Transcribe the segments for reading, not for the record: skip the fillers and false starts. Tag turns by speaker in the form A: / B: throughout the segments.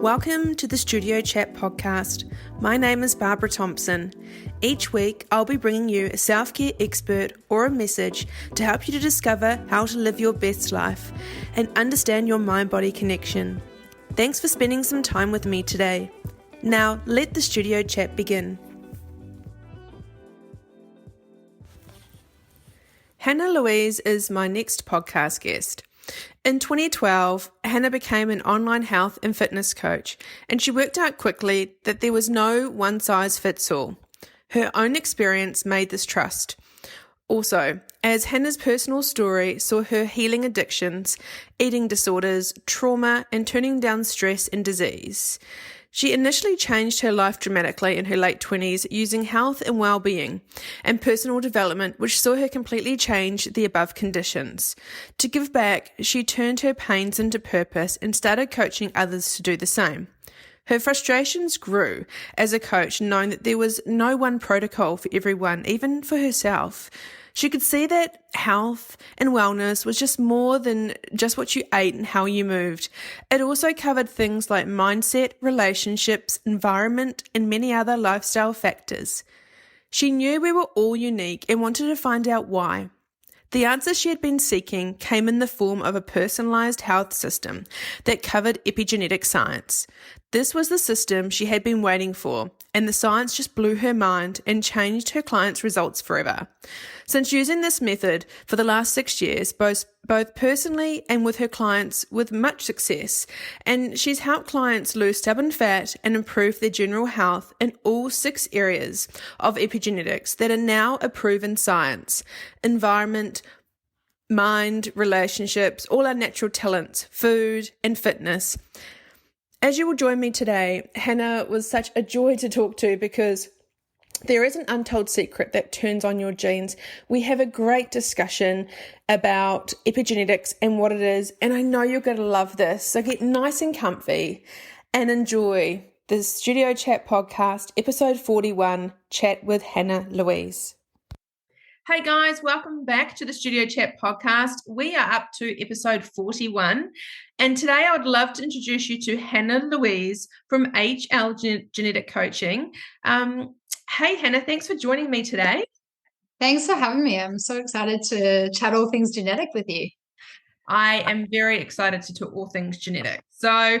A: Welcome to the Studio Chat podcast. My name is Barbara Thompson. Each week, I'll be bringing you a self-care expert or a message to help you to discover how to live your best life and understand your mind-body connection. Thanks for spending some time with me today. Now, let the Studio Chat begin. Hannah Louise is my next podcast guest. In 2012, Hannah became an online health and fitness coach, and she worked out quickly that there was no one-size-fits-all. Her own experience made this trust. Also, as Hannah's personal story saw her healing addictions, eating disorders, trauma, and turning down stress and disease, she initially changed her life dramatically in her late 20s using health and well-being and personal development, which saw her completely change the above conditions. To give back, she turned her pains into purpose and started coaching others to do the same. Her frustrations grew as a coach, knowing that there was no one protocol for everyone, even for herself. She could see that health and wellness was just more than just what you ate and how you moved. It also covered things like mindset, relationships, environment, and many other lifestyle factors. She knew we were all unique and wanted to find out why. The answer she had been seeking came in the form of a personalized health system that covered epigenetic science. This was the system she had been waiting for, and the science just blew her mind and changed her clients' results forever. Since using this method for the last 6 years, both personally and with her clients with much success, and she's helped clients lose stubborn fat and improve their general health in all 6 areas of epigenetics that are now a proven science: environment, mind, relationships, all our natural talents, food, and fitness. As you will join me today, Hannah was such a joy to talk to because there is an untold secret that turns on your genes. We have a great discussion about epigenetics and what it is, and I know you're going to love this. So get nice and comfy and enjoy the Studio Chat podcast, episode 41, Chat with Hannah Louise. Hey guys, welcome back to the Studio Chat podcast. We are up to episode 41, and today I would love to introduce you to Hannah Louise from HL Genetic Coaching. Hey Hannah, thanks for joining me today.
B: Thanks for having me. I'm so excited to chat all things genetic with you.
A: I am very excited to talk all things genetic. So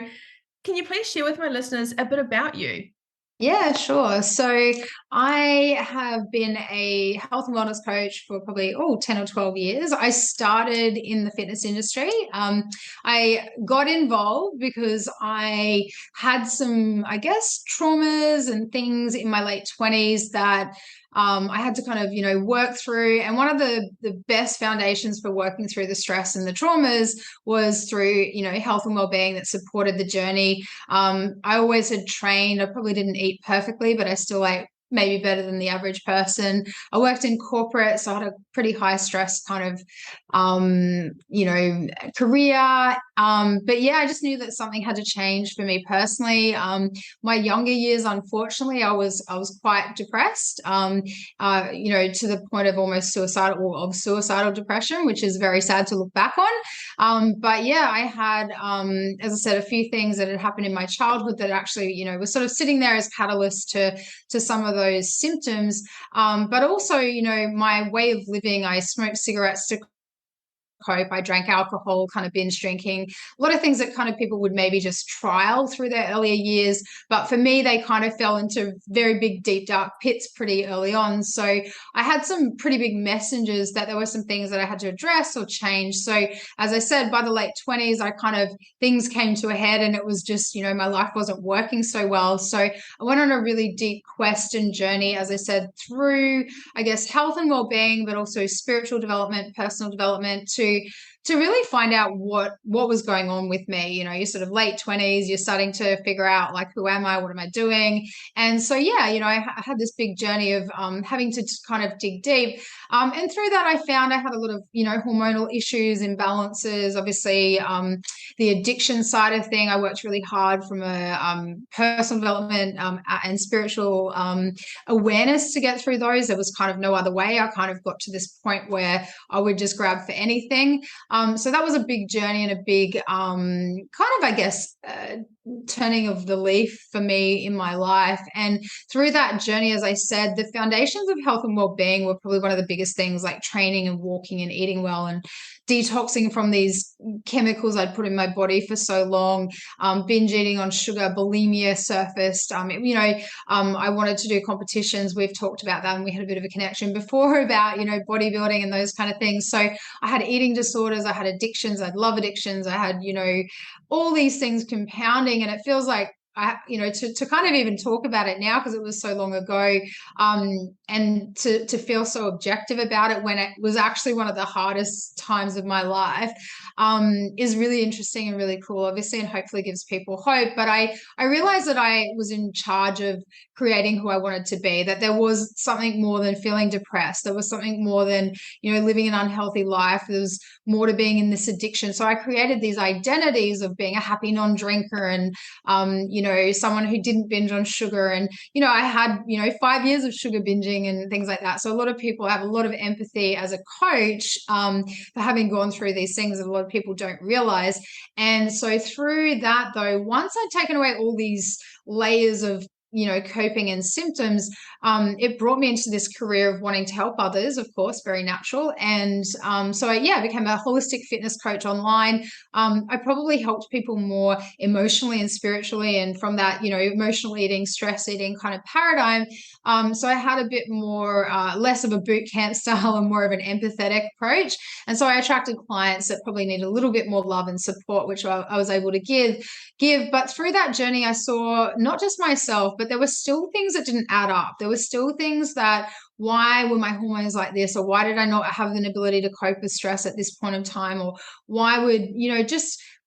A: can you please share with my listeners a bit about you?
B: Yeah, sure. So I have been a health and wellness coach for probably 10 or 12 years. I started in the fitness industry. I got involved because I had some, traumas and things in my late 20s that I had to kind of, work through. And one of the best foundations for working through the stress and the traumas was through, health and wellbeing that supported the journey. I always had trained. I probably didn't eat perfectly, but I still ate maybe better than the average person. I worked in corporate, so I had a pretty high stress kind of, career. But yeah, I just knew that something had to change for me personally. My younger years, unfortunately, I was quite depressed, to the point of almost suicidal depression, which is very sad to look back on. But yeah, I had, as I said, a few things that had happened in my childhood that actually, was sort of sitting there as catalyst to some of those symptoms. But also, my way of living, I smoked cigarettes to cope. I drank alcohol, kind of binge drinking, a lot of things that kind of people would maybe just trial through their earlier years. But for me, they kind of fell into very big, deep, dark pits pretty early on. So I had some pretty big messengers that there were some things that I had to address or change. So as I said, by the late 20s, things came to a head, and it was just, my life wasn't working so well. So I went on a really deep quest and journey, as I said, through, health and well-being, but also spiritual development, personal development, to really find out what was going on with me. You're sort of late 20s, you're starting to figure out, like, who am I? What am I doing? And so, yeah, I had this big journey of having to kind of dig deep. And through that, I found I had a lot of, hormonal issues, imbalances, obviously, the addiction side of thing. I worked really hard from a personal development and spiritual awareness to get through those. There was kind of no other way. I kind of got to this point where I would just grab for anything. So that was a big journey and a big turning of the leaf for me in my life. And through that journey, as I said, the foundations of health and well-being were probably one of the biggest things, like training and walking and eating well and detoxing from these chemicals I'd put in my body for so long. Binge eating on sugar, bulimia surfaced. I wanted to do competitions. We've talked about that, and we had a bit of a connection before about, bodybuilding and those kind of things. So I had eating disorders, I had addictions, I had love addictions, I had, all these things compounding. And it feels like to kind of even talk about it now, because it was so long ago, and to feel so objective about it when it was actually one of the hardest times of my life, is really interesting and really cool, obviously, and hopefully gives people hope. But I realized that I was in charge of creating who I wanted to be, that there was something more than feeling depressed. There was something more than, living an unhealthy life. There was more to being in this addiction. So I created these identities of being a happy non-drinker and, someone who didn't binge on sugar. And, I had, 5 years of sugar binging and things like that. So a lot of people have a lot of empathy as a coach, for having gone through these things that a lot of people don't realize. And so through that, though, once I'd taken away all these layers of coping and symptoms, it brought me into this career of wanting to help others, of course, very natural. And I became a holistic fitness coach online. I probably helped people more emotionally and spiritually, and from that, emotional eating, stress eating kind of paradigm. So I had a bit more, less of a boot camp style and more of an empathetic approach. And so I attracted clients that probably need a little bit more love and support, which I was able to give. But through that journey, I saw not just myself, but there were still things that didn't add up. There were still things that, why were my hormones like this? Or why did I not have an ability to cope with stress at this point of time? Or why would,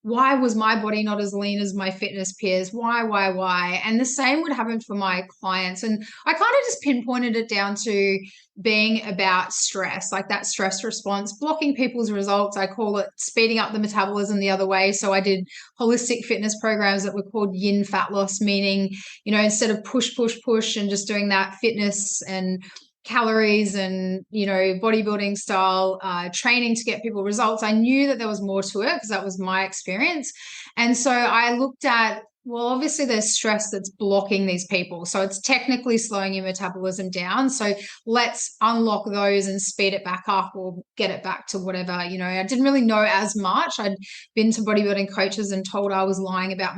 B: why was my body not as lean as my fitness peers? Why? And the same would happen for my clients. And I kind of just pinpointed it down to being about stress, like that stress response, blocking people's results. I call it speeding up the metabolism the other way. So I did holistic fitness programs that were called yin fat loss, meaning, instead of push and just doing that fitness and calories and bodybuilding style training to get people results, I knew that there was more to it because that was my experience. And so I looked at, well, obviously there's stress that's blocking these people, so it's technically slowing your metabolism down. So let's unlock those and speed it back up or get it back to whatever. I didn't really know as much. I'd been to bodybuilding coaches and told I was lying about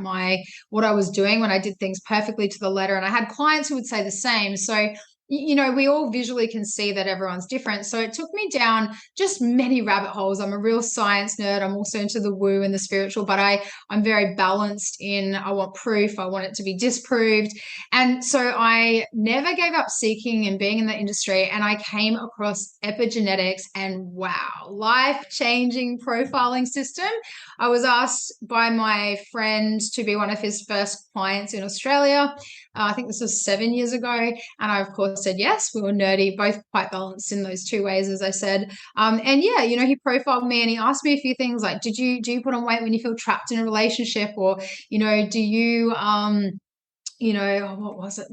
B: what I was doing when I did things perfectly to the letter, and I had clients who would say the same. So we all visually can see that everyone's different. So it took me down just many rabbit holes. I'm a real science nerd. I'm also into the woo and the spiritual, but I'm very balanced in, I want proof. I want it to be disproved. And so I never gave up seeking and being in the industry. And I came across epigenetics, and wow, life-changing profiling system. I was asked by my friend to be one of his first clients in Australia. I think this was 7 years ago. And I, of course, said yes. We were nerdy, both quite balanced in those two ways, as I said. And yeah, he profiled me and he asked me a few things like, do you put on weight when you feel trapped in a relationship? Or, do you, what was it?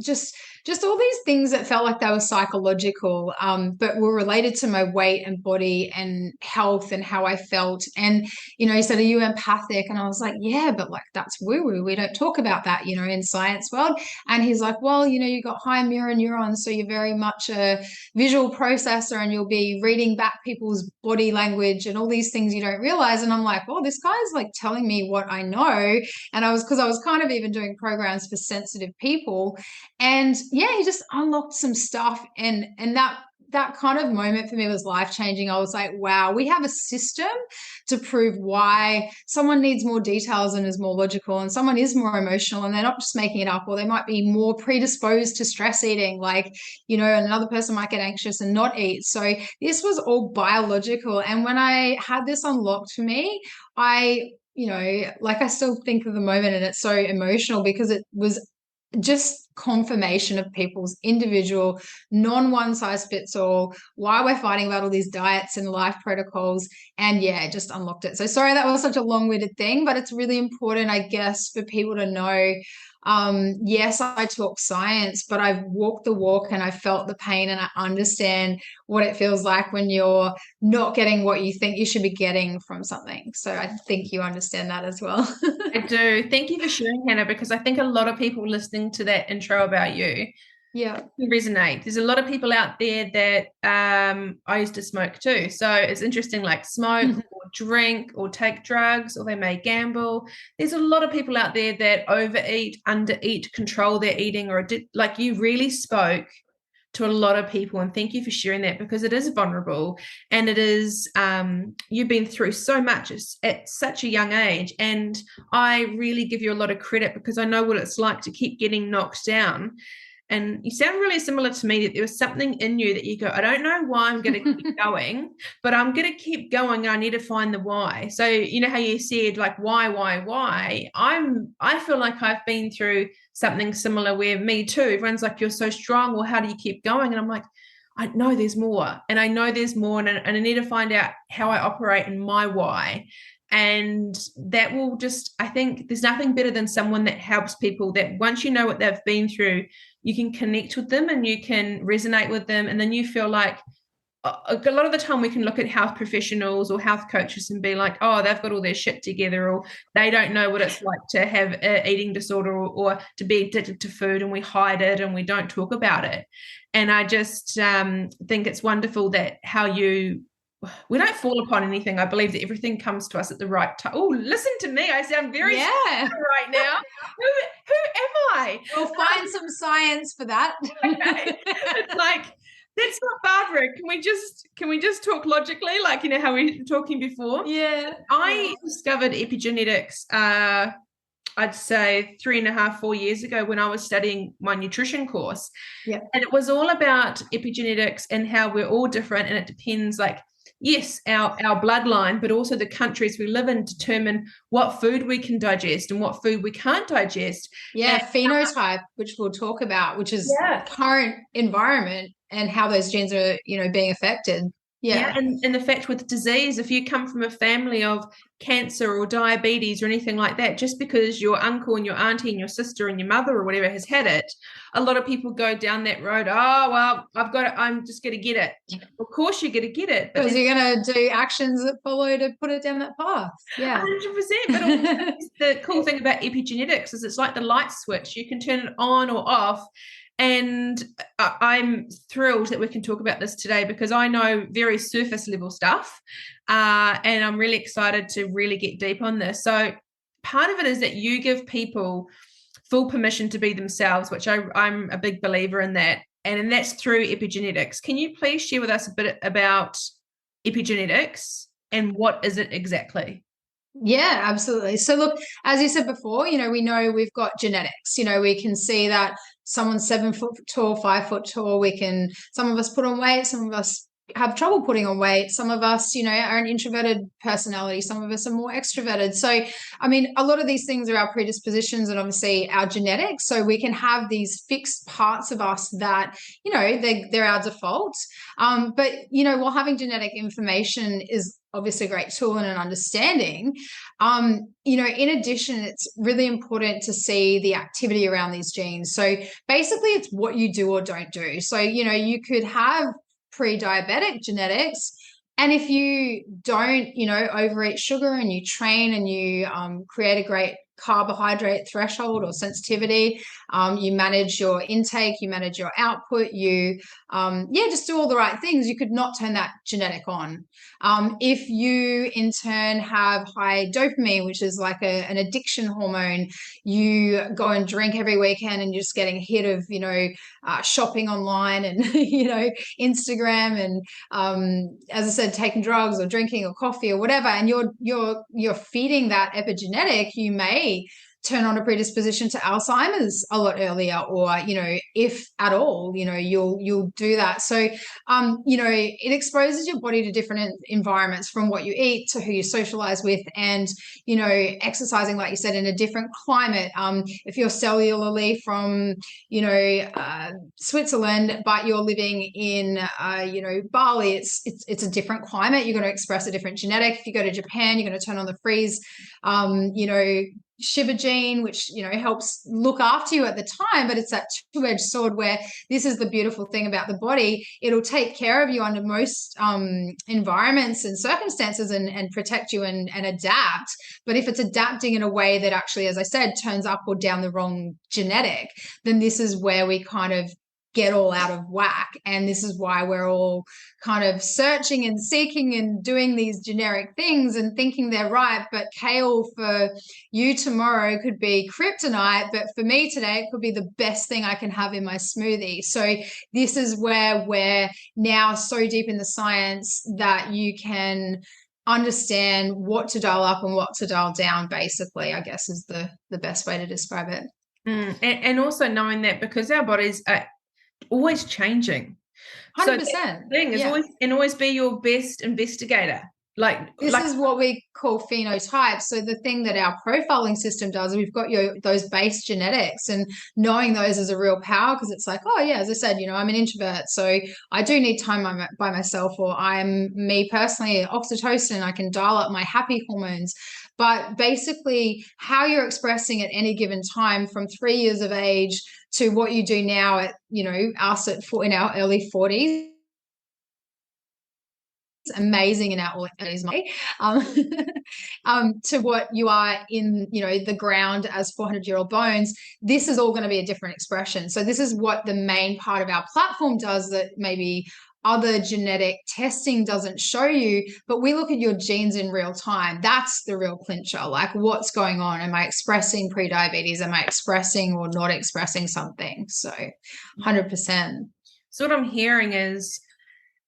B: Just all these things that felt like they were psychological, but were related to my weight and body and health and how I felt. And, he said, are you empathic? And I was like, yeah, but like, that's woo-woo. We don't talk about that, in science world. And he's like, well, you got high mirror neurons. So you're very much a visual processor, and you'll be reading back people's body language and all these things you don't realize. And I'm like, well, this guy's like telling me what I know. And because I was kind of even doing programs for sensitive people. And yeah, he just unlocked some stuff. And that kind of moment for me was life-changing. I was like, wow, we have a system to prove why someone needs more details and is more logical, and someone is more emotional and they're not just making it up, or they might be more predisposed to stress eating, like, another person might get anxious and not eat. So this was all biological. And when I had this unlocked for me, I still think of the moment, and it's so emotional because it was just confirmation of people's individual, non one size fits all, why we're fighting about all these diets and life protocols. And yeah, it just unlocked it. So sorry that was such a long-winded thing, but it's really important, I guess, for people to know. Yes, I talk science, but I've walked the walk and I felt the pain, and I understand what it feels like when you're not getting what you think you should be getting from something. So I think you understand that as well.
A: I do. Thank you for sharing, Hannah, because I think a lot of people listening to that intro about you
B: Yeah.
A: resonate. There's a lot of people out there that I used to smoke too. So it's interesting, like smoke or drink or take drugs, or they may gamble. There's a lot of people out there that overeat, undereat, control their eating, or like you really spoke to a lot of people, and thank you for sharing that, because it is vulnerable, and it is you've been through so much at such a young age, and I really give you a lot of credit because I know what it's like to keep getting knocked down. And you sound really similar to me, that there was something in you that you go, I don't know why I'm going to keep going, but I'm going to keep going. I need to find the why. So you know how you said like why? I feel like I've been through something similar where me too. Everyone's like, you're so strong. Well, how do you keep going? And I'm like, I know there's more, and I know there's more, and I need to find out how I operate and my why. And that will just, I think there's nothing better than someone that helps people, that once you know what they've been through, you can connect with them and you can resonate with them. And then you feel like a lot of the time we can look at health professionals or health coaches and be like, oh, they've got all their shit together, or they don't know what it's like to have an eating disorder, or to be addicted to food, and we hide it and we don't talk about it. And I just think it's wonderful that we don't fall upon anything. I believe that everything comes to us at the right time. Oh, listen to me. I sound very right now. Who am I?
B: We'll find some science for that.
A: Okay. It's like, that's not Barbara. Can we just talk logically, like, you know, how we were talking before?
B: Yeah.
A: I discovered epigenetics, I'd say 3.5, 4 years ago, when I was studying my nutrition course.
B: Yeah.
A: And it was all about epigenetics and how we're all different. And it depends, like, yes, our bloodline, but also the countries we live in determine what food we can digest and what food we can't digest.
B: Yeah, and phenotype, which we'll talk about, which is current environment and how those genes are, you know, being affected. Yeah.
A: And the fact with disease, if you come from a family of cancer or diabetes or anything like that, just because your uncle and your auntie and your sister and your mother or whatever has had it, a lot of people go down that road. Oh, well, I'm just going to get it. Of course you're going to get it.
B: Because you're going to do actions that follow to put it down that path. Yeah.
A: 100%. But also, the cool thing about epigenetics is it's like the light switch. You can turn it on or off. And I'm thrilled that we can talk about this today, because I know very surface level stuff, and I'm really excited to really get deep on this. So part of it is that you give people full permission to be themselves, which I'm a big believer in that, and that's through epigenetics. Can you please share with us a bit about epigenetics and what is it exactly?
B: Yeah, absolutely. So look, as you said before, you know, we know we've got genetics. You know, we can see that someone's 7 foot tall, 5 foot tall. Some of us put on weight, some of us have trouble putting on weight. Some of us, you know, are an introverted personality. Some of us are more extroverted. So, I mean, a lot of these things are our predispositions and obviously our genetics. So we can have these fixed parts of us that, you know, they're our default. But, you know, while having genetic information is obviously a great tool and an understanding, you know, in addition, it's really important to see the activity around these genes. So basically it's what you do or don't do. So, you know, you could have pre-diabetic genetics, and if you don't, you know, overeat sugar and you train and you create a great carbohydrate threshold or sensitivity, you manage your intake, you manage your output, you just do all the right things, you could not turn that genetic on. If you in turn have high dopamine, which is like an addiction hormone, you go and drink every weekend and you're just getting a hit of, you know, shopping online and you know, Instagram, and as I said, taking drugs or drinking or coffee or whatever, and you're feeding that epigenetic, you may turn on a predisposition to Alzheimer's a lot earlier, or, if at all, you'll do that. So, it exposes your body to different environments, from what you eat to who you socialize with, and, exercising, like you said, in a different climate. If you're cellularly from, Switzerland, but you're living in, Bali, it's a different climate. You're going to express a different genetic. If you go to Japan, you're going to turn on the freeze, Shiva gene, which helps look after you at the time, but it's that two-edged sword where this is the beautiful thing about the body. It'll take care of you under most environments and circumstances, and protect you and adapt. But if it's adapting in a way that actually, as I said, turns up or down the wrong genetic, then this is where we kind of get all out of whack. And this is why we're all kind of searching and seeking and doing these generic things and thinking they're right. But kale for you tomorrow could be kryptonite, but for me today, it could be the best thing I can have in my smoothie. So this is where we're now so deep in the science that you can understand what to dial up and what to dial down, basically, I guess is the best way to describe it.
A: And also knowing that because our bodies are always changing.
B: 100%.
A: So the thing is always be your best investigator. This
B: is what we call phenotypes. So the thing that our profiling system does, we've got those base genetics, and knowing those is a real power, because it's like, oh yeah, as I said, I'm an introvert, so I do need time by myself, or I'm me personally, oxytocin, I can dial up my happy hormones. But basically how you're expressing at any given time from 3 years of age to what you do now at, us in our early 40s, amazing in our to what you are in the ground as 400-year-old bones. This is all going to be a different expression. So this is what the main part of our platform does that maybe other genetic testing doesn't show you, but we look at your genes in real time. That's the real clincher. Like, what's going on? Am I expressing prediabetes? Am I expressing or not expressing something? So 100%.
A: So what I'm hearing is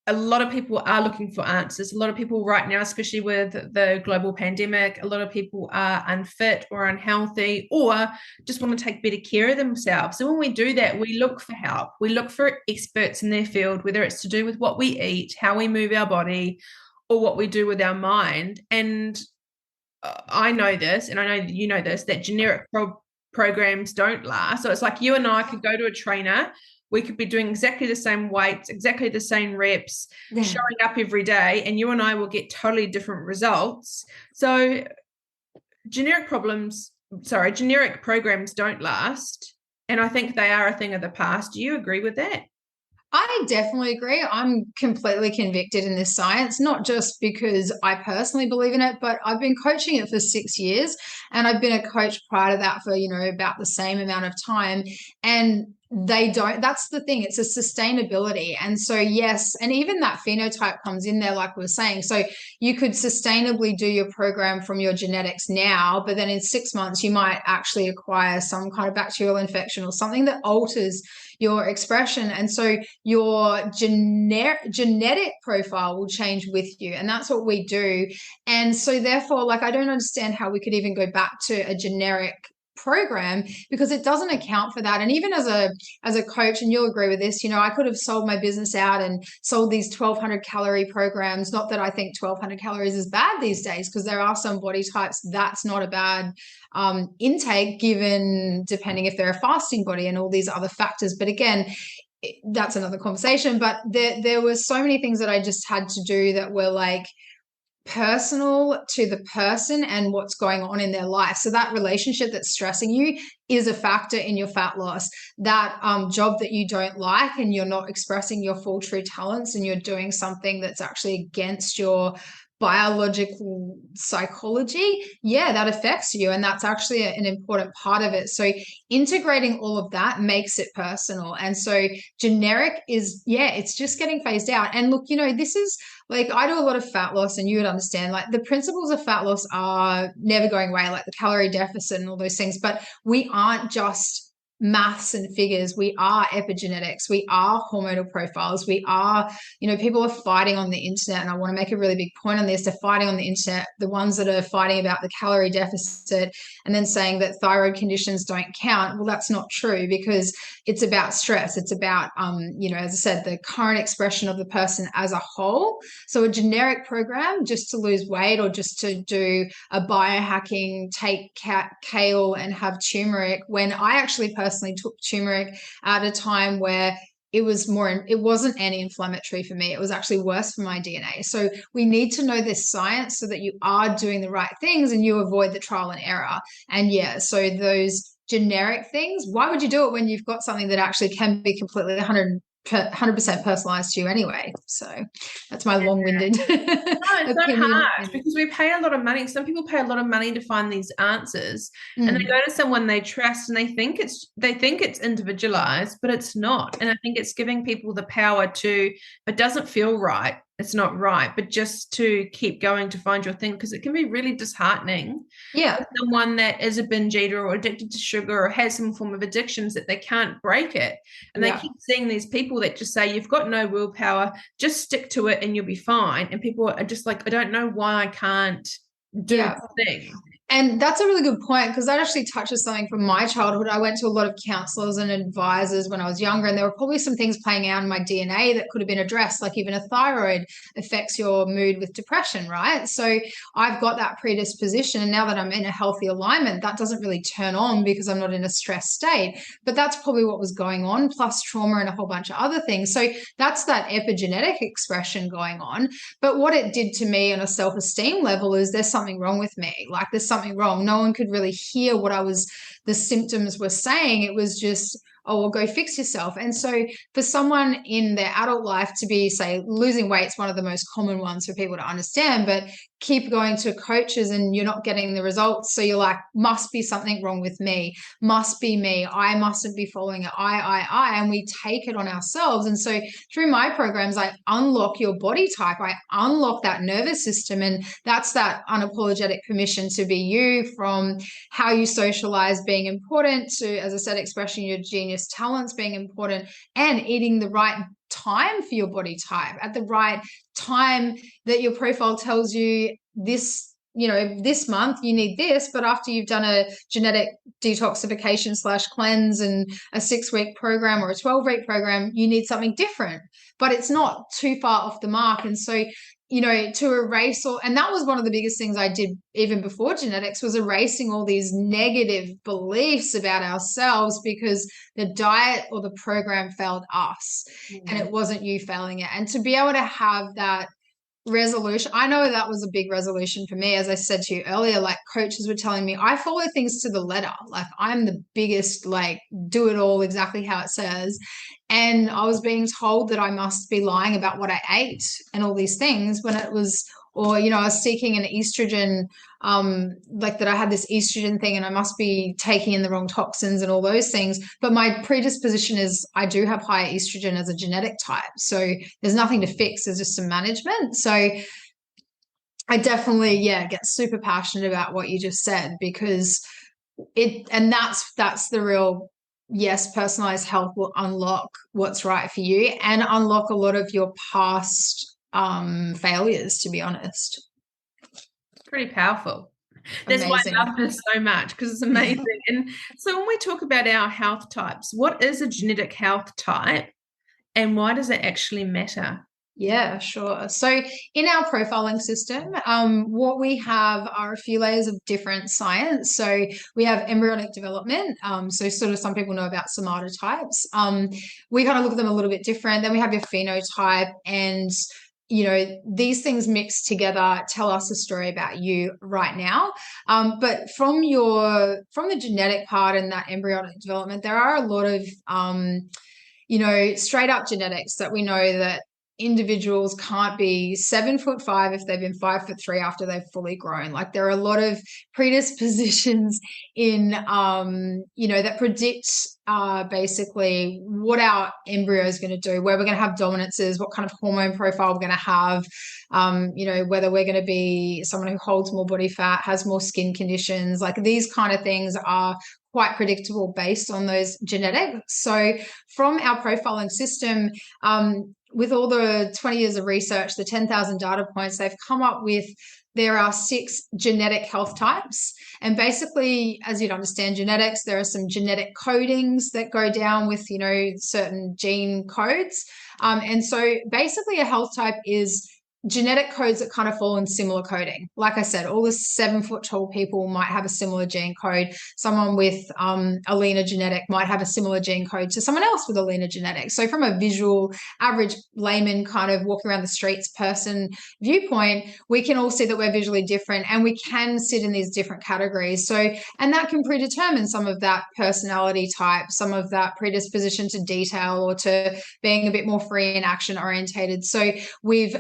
A: a lot of people are looking for answers. A lot of people right now, especially with the global pandemic, a lot of people are unfit or unhealthy, or just want to take better care of themselves. So when we do that, we look for help. We look for experts in their field, whether it's to do with what we eat, how we move our body, or what we do with our mind. And I know this, and I know that you know this, that generic programs don't last. So it's like you and I could go to a trainer. We could be doing exactly the same weights, exactly the same reps, showing up every day, and you and I will get totally different results. So generic programs don't last, and I think they are a thing of the past. Do you agree with that?
B: I definitely agree. I'm completely convicted in this science, not just because I personally believe in it, but I've been coaching it for 6 years, and I've been a coach prior to that for, about the same amount of time. And that's the thing. It's a sustainability. And so, yes, and even that phenotype comes in there, like we were saying. So you could sustainably do your program from your genetics now, but then in 6 months, you might actually acquire some kind of bacterial infection or something that alters your expression. And so your genetic profile will change with you. And that's what we do. And so therefore, I don't understand how we could even go back to a generic program, because it doesn't account for that. And even as a coach, and you'll agree with this, I could have sold my business out and sold these 1,200 calorie programs. Not that I think 1,200 calories is bad these days, because there are some body types that's not a bad intake, given depending if they're a fasting body and all these other factors. But again, that's another conversation. But there were so many things that I just had to do that were personal to the person and what's going on in their life. So that relationship that's stressing you is a factor in your fat loss. That job that you don't like and you're not expressing your full true talents, and you're doing something that's actually against your biological psychology, that affects you. And that's actually an important part of it. So integrating all of that makes it personal. And so generic is, it's just getting phased out. And look, this is I do a lot of fat loss, and you would understand, the principles of fat loss are never going away, like the calorie deficit and all those things. But we aren't just maths and figures. We are epigenetics. We are hormonal profiles. We are, people are fighting on the internet. And I want to make a really big point on this. They're fighting on the internet, the ones that are fighting about the calorie deficit and then saying that thyroid conditions don't count. Well, that's not true, because it's about stress. It's about, as I said, the current expression of the person as a whole. So a generic program just to lose weight, or just to do a biohacking, take kale and have turmeric, when I actually personally took turmeric at a time where it wasn't anti-inflammatory for me. It was actually worse for my DNA. So we need to know this science so that you are doing the right things and you avoid the trial and error. And yeah, so those generic things, why would you do it when you've got something that actually can be completely 100% personalized to you anyway? So that's my long-winded
A: No, it's so hard because we pay a lot of money. Some people pay a lot of money to find these answers, and they go to someone they trust, and they think it's individualized, but it's not. And I think it's giving people the power to, if it doesn't feel right, it's not right, but just to keep going to find your thing, because it can be really disheartening.
B: Yeah.
A: Someone that is a binge eater or addicted to sugar or has some form of addictions that they can't break it. And they keep seeing these people that just say, you've got no willpower, just stick to it and you'll be fine. And people are just like, I don't know why I can't do the thing.
B: And that's a really good point, because that actually touches something from my childhood. I went to a lot of counselors and advisors when I was younger, and there were probably some things playing out in my DNA that could have been addressed, like even a thyroid affects your mood with depression, right? So I've got that predisposition, and now that I'm in a healthy alignment, that doesn't really turn on because I'm not in a stress state. But that's probably what was going on, plus trauma and a whole bunch of other things. So that's that epigenetic expression going on. But what it did to me on a self-esteem level is there's something wrong with me. Like there's something wrong. No one could really hear the symptoms were saying. It was just, oh, well, go fix yourself. And so for someone in their adult life to be, say, losing weight is one of the most common ones for people to understand, but keep going to coaches and you're not getting the results. So you're like, must be something wrong with me, must be me, I mustn't be following it, and we take it on ourselves. And so through my programs, I unlock your body type, I unlock that nervous system, and that's that unapologetic permission to be you, from how you socialize being important to, as I said, expressing your genius talents being important, and eating the right time for your body type at the right time that your profile tells you this, this month you need this, but after you've done a genetic detoxification / cleanse and a 6-week program or a 12-week program, you need something different, but it's not too far off the mark. And so to erase and that was one of the biggest things I did even before genetics, was erasing all these negative beliefs about ourselves, because the diet or the program failed us and it wasn't you failing it. And to be able to have that resolution, I know that was a big resolution for me. As I said to you earlier, like coaches were telling me, I follow things to the letter. Like I'm the biggest, like do it all exactly how it says. And I was being told that I must be lying about what I ate and all these things, when it was, or, I was seeking an estrogen, like that I had this estrogen thing and I must be taking in the wrong toxins and all those things. But my predisposition is I do have higher estrogen as a genetic type. So there's nothing to fix. There's just some management. So I definitely, get super passionate about what you just said, because that's the real, yes, personalized health will unlock what's right for you and unlock a lot of your past failures, to be honest.
A: Pretty powerful. That's why I love this so much, because it's amazing. And so when we talk about our health types, what is a genetic health type and why does it actually matter?
B: Yeah, sure. So in our profiling system, what we have are a few layers of different science. So we have embryonic development. So sort of some people know about somatotypes. We kind of look at them a little bit different. Then we have your phenotype, and these things mixed together tell us a story about you right now. But from the genetic part and that embryonic development, there are a lot of straight up genetics that we know that individuals can't be 7'5" if they've been 5'3" after they've fully grown. Like there are a lot of predispositions in, that predict basically what our embryo is going to do, where we're going to have dominances, what kind of hormone profile we're going to have, whether we're going to be someone who holds more body fat, has more skin conditions. Like these kind of things are quite predictable based on those genetics. So from our profiling system, with all the 20 years of research, the 10,000 data points, they've come up with there are 6 genetic health types. And basically, as you'd understand genetics, there are some genetic codings that go down with, certain gene codes. And so basically a health type is genetic codes that kind of fall in similar coding. Like I said, all the 7-foot tall people might have a similar gene code. Someone with a leaner genetic might have a similar gene code to someone else with a leaner genetic. So from a visual, average layman kind of walking around the streets person viewpoint, we can all see that we're visually different and we can sit in these different categories. So, and that can predetermine some of that personality type, some of that predisposition to detail or to being a bit more free and action orientated. So we've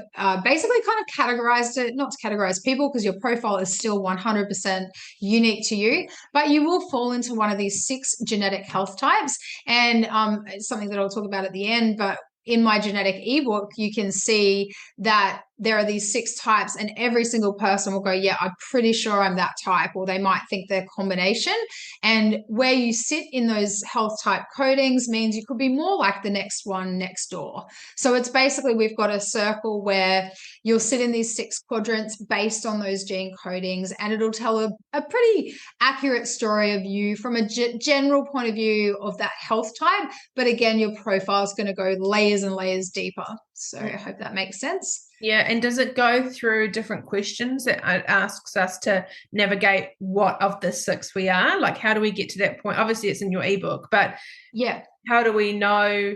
B: basically kind of categorized it, not to categorize people because your profile is still 100% unique to you, but you will fall into one of these 6 genetic health types. And it's something that I'll talk about at the end, but in my genetic ebook, you can see that there are these 6 types and every single person will go, yeah, I'm pretty sure I'm that type, or they might think they're combination. And where you sit in those health type codings means you could be more like the next one next door. So it's basically, we've got a circle where you'll sit in these 6 quadrants based on those gene codings, and it'll tell a pretty accurate story of you from a general point of view of that health type. But again, your profile is going to go layers and layers deeper. So I hope that makes sense.
A: Yeah, and does it go through different questions that it asks us to navigate what of the 6 we are? Like, how do we get to that point? Obviously, it's in your ebook, but
B: yeah,
A: how do we know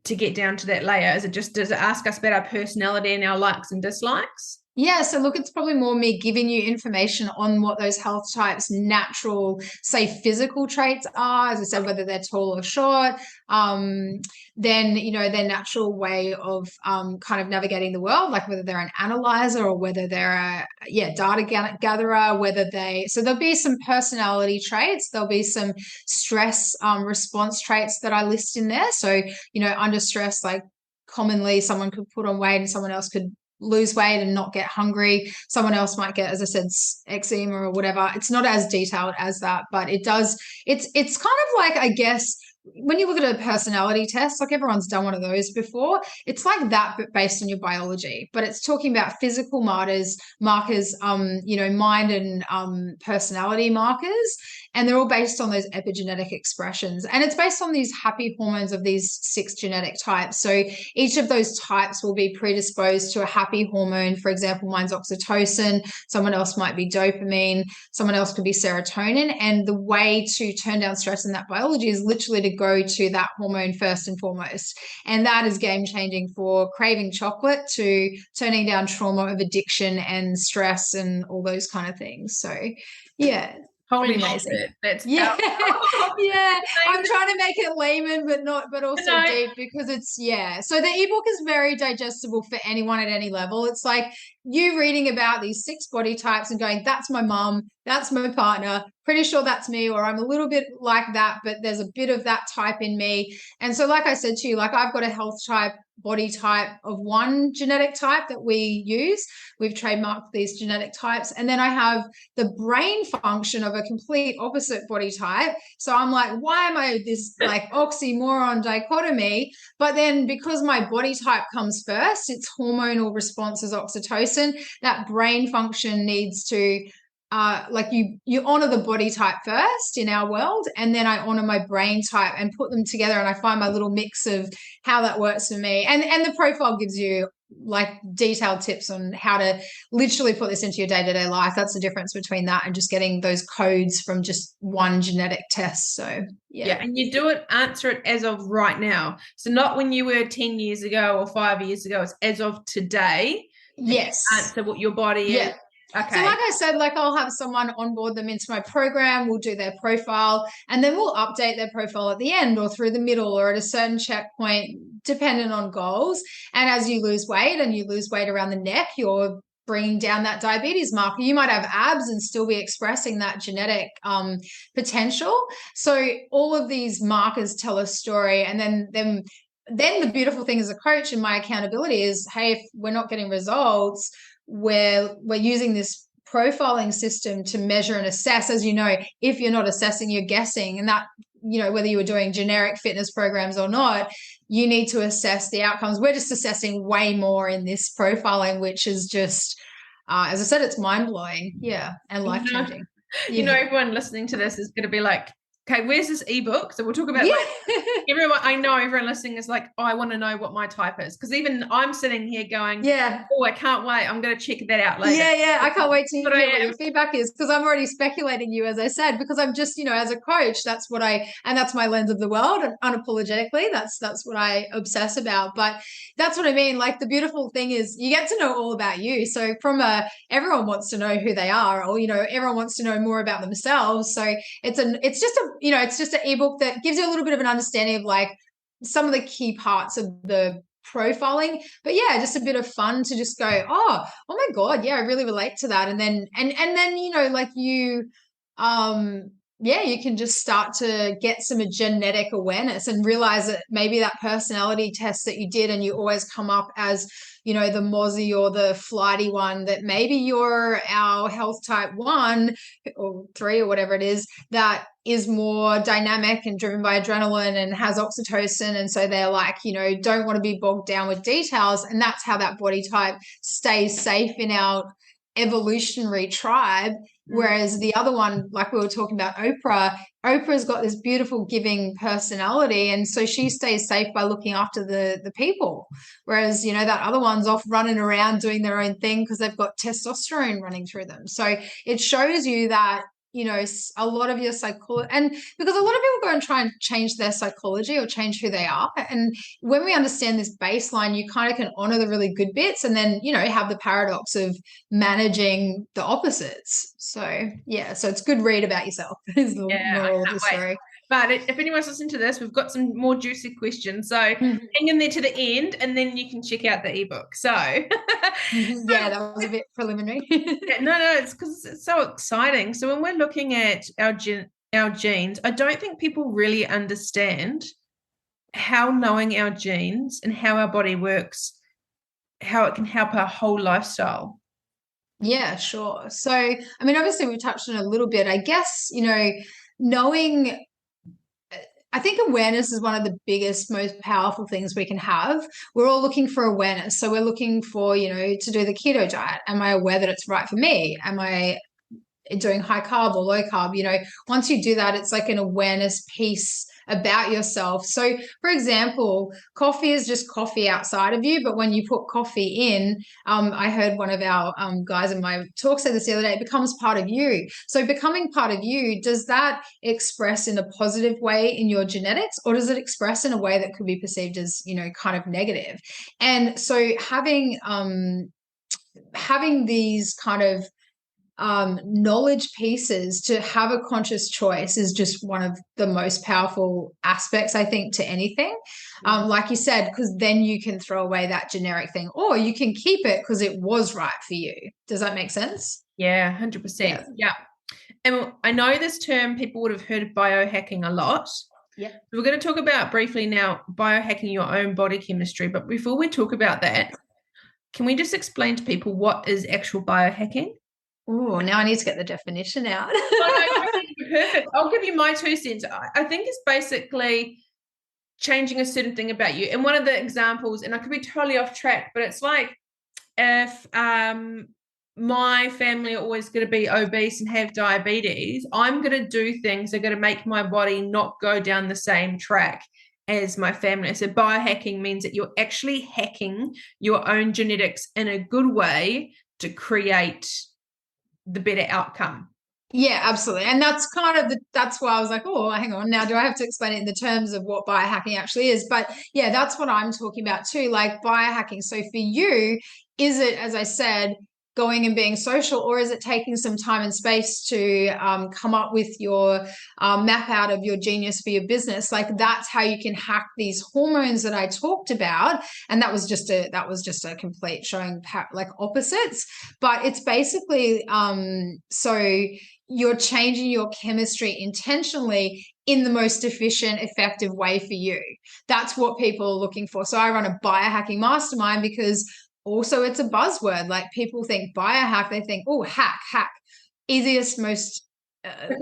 A: to get down to that layer? Does it ask us about our personality and our likes and dislikes?
B: Yeah, so look, it's probably more me giving you information on what those health types' natural, say, physical traits are, as I said, whether they're tall or short, then, their natural way of kind of navigating the world, like whether they're an analyzer or whether they're a data gatherer, so there'll be some personality traits, there'll be some stress response traits that I list in there. So, under stress, like commonly someone could put on weight and someone else could lose weight and not get hungry. Someone else might get, as I said, eczema or whatever. It's not as detailed as that, but it's kind of like, I guess, when you look at a personality test, like everyone's done one of those before, it's like that, but based on your biology. But it's talking about physical markers, mind and personality markers. And they're all based on those epigenetic expressions. And it's based on these happy hormones of these 6 genetic types. So each of those types will be predisposed to a happy hormone. For example, mine's oxytocin. Someone else might be dopamine. Someone else could be serotonin. And the way to turn down stress in that biology is literally to go to that hormone first and foremost. And that is game changing for craving chocolate to turning down trauma of addiction and stress and all those kind of things. So, yeah.
A: Holy
B: amazing.
A: That's
B: yeah. Yeah. I'm trying to make it layman, but also deep because it's, So the ebook is very digestible for anyone at any level. It's like you reading about these 6 body types and going, that's my mum, that's my partner, pretty sure that's me, or I'm a little bit like that, but there's a bit of that type in me. And so, like I said to you, like I've got a health type, body type of 1 genetic type that we use. We've trademarked these genetic types. And then I have the brain function of a complete opposite body type. So I'm like, why am I this like oxymoron dichotomy? But then because my body type comes first, its hormonal response is oxytocin, that brain function needs to you honor the body type first in our world, and then I honor my brain type and put them together, and I find my little mix of how that works for me. And the profile gives you like detailed tips on how to literally put this into your day-to-day life. That's the difference between that and just getting those codes from just one genetic test. So
A: yeah, and you answer it as of right now. So not when you were 10 years ago or 5 years ago, it's as of today.
B: Yes.
A: Answer what your body is
B: So like
A: Okay.
B: I said, like I'll have someone onboard them into my program, we'll do their profile, and then we'll update their profile at the end or through the middle or at a certain checkpoint, depending on goals. And as you lose weight and you lose weight around the neck, you're bringing down that diabetes marker. You might have abs and still be expressing that genetic potential. So all of these markers tell a story, and then the beautiful thing as a coach and my accountability is, hey, if we're not getting results, we're using this profiling system to measure and assess. As you know, if you're not assessing, you're guessing. And that, you know, whether you were doing generic fitness programs or not, you need to assess the outcomes. We're just assessing way more in this profiling, which is just, as I said, it's mind blowing. Yeah. And life changing. Yeah.
A: Everyone listening to this is going to be like, okay, where's this ebook? So we'll talk about like
B: Yeah.
A: everyone listening is like, oh, I want to know what my type is. Because even I'm sitting here going,
B: Yeah.
A: oh, I can't wait. I'm going to check that out later.
B: Yeah. I can't wait to hear
A: But I
B: what
A: am.
B: your feedback is, because I'm already speculating you, as I said, because I'm just, you know, as a coach, and that's my lens of the world, and unapologetically, that's what I obsess about. But that's what I mean. Like, the beautiful thing is you get to know all about you. So everyone wants to know who they are, or, you know, everyone wants to know more about themselves. So it's just an ebook that gives you a little bit of an understanding of like some of the key parts of the profiling. But yeah, just a bit of fun to just go, oh my God, yeah, I really relate to that. And then, you know, like you can just start to get some genetic awareness and realize that maybe that personality test that you did and you always come up as, you know, the mozzie or the flighty one, that maybe you're our health type 1 or 3 or whatever it is, that is more dynamic and driven by adrenaline and has oxytocin. And so they're like, you know, don't want to be bogged down with details. And that's how that body type stays safe in our evolutionary tribe. Whereas the other one, like we were talking about Oprah's got this beautiful giving personality. And so she stays safe by looking after the people. Whereas, you know, that other one's off running around doing their own thing because they've got testosterone running through them. So it shows you that, you know, a lot of your psychology, and because a lot of people go and try and change their psychology or change who they are. And when we understand this baseline, you kind of can honor the really good bits and then, you know, have the paradox of managing the opposites. So yeah, so it's good read about yourself is the moral of the story.
A: Wait. But if anyone's listening to this, we've got some more juicy questions. So hang in there to the end, and then you can check out the ebook. So
B: yeah, that was a bit preliminary.
A: no, it's because it's so exciting. So when we're looking at our genes, I don't think people really understand how knowing our genes and how our body works, how it can help our whole lifestyle.
B: Yeah, sure. So, I mean, obviously we touched on it a little bit. I guess, you know, knowing, I think awareness is one of the biggest, most powerful things we can have. We're all looking for awareness. So we're looking for, you know, to do the keto diet. Am I aware that it's right for me? Am I doing high carb or low carb? You know, once you do that, it's like an awareness piece about yourself. So for example, coffee is just coffee outside of you, but when you put coffee in, I heard one of our guys in my talk say this the other day, it becomes part of you. So becoming part of you, does that express in a positive way in your genetics, or does it express in a way that could be perceived as, you know, kind of negative? And so having these kind of knowledge pieces to have a conscious choice is just one of the most powerful aspects, I think, to anything. Like you said, because then you can throw away that generic thing, or you can keep it because it was right for you. Does that make sense?
A: Yeah, 100%. Yeah. And I know this term, people would have heard of biohacking a lot.
B: Yeah.
A: We're going to talk about briefly now biohacking your own body chemistry. But before we talk about that, can we just explain to people what is actual biohacking?
B: Oh, now I need to get the definition out.
A: Perfect. I'll give you my 2 cents. I think it's basically changing a certain thing about you. And one of the examples, and I could be totally off track, but it's like if my family are always going to be obese and have diabetes, I'm going to do things that are going to make my body not go down the same track as my family. So biohacking means that you're actually hacking your own genetics in a good way to create the better outcome.
B: Yeah, absolutely. And that's kind of that's why I was like, oh, hang on. Now, do I have to explain it in the terms of what biohacking actually is? But yeah, that's what I'm talking about too, like biohacking. So for you, is it, as I said, going and being social, or is it taking some time and space to come up with your map out of your genius for your business? Like, that's how you can hack these hormones that I talked about. And that was just a complete showing like opposites. But it's basically so you're changing your chemistry intentionally in the most efficient, effective way for you. That's what people are looking for. So I run a biohacking mastermind because also it's a buzzword. Like, people think biohack, they think, oh, hack, easiest, most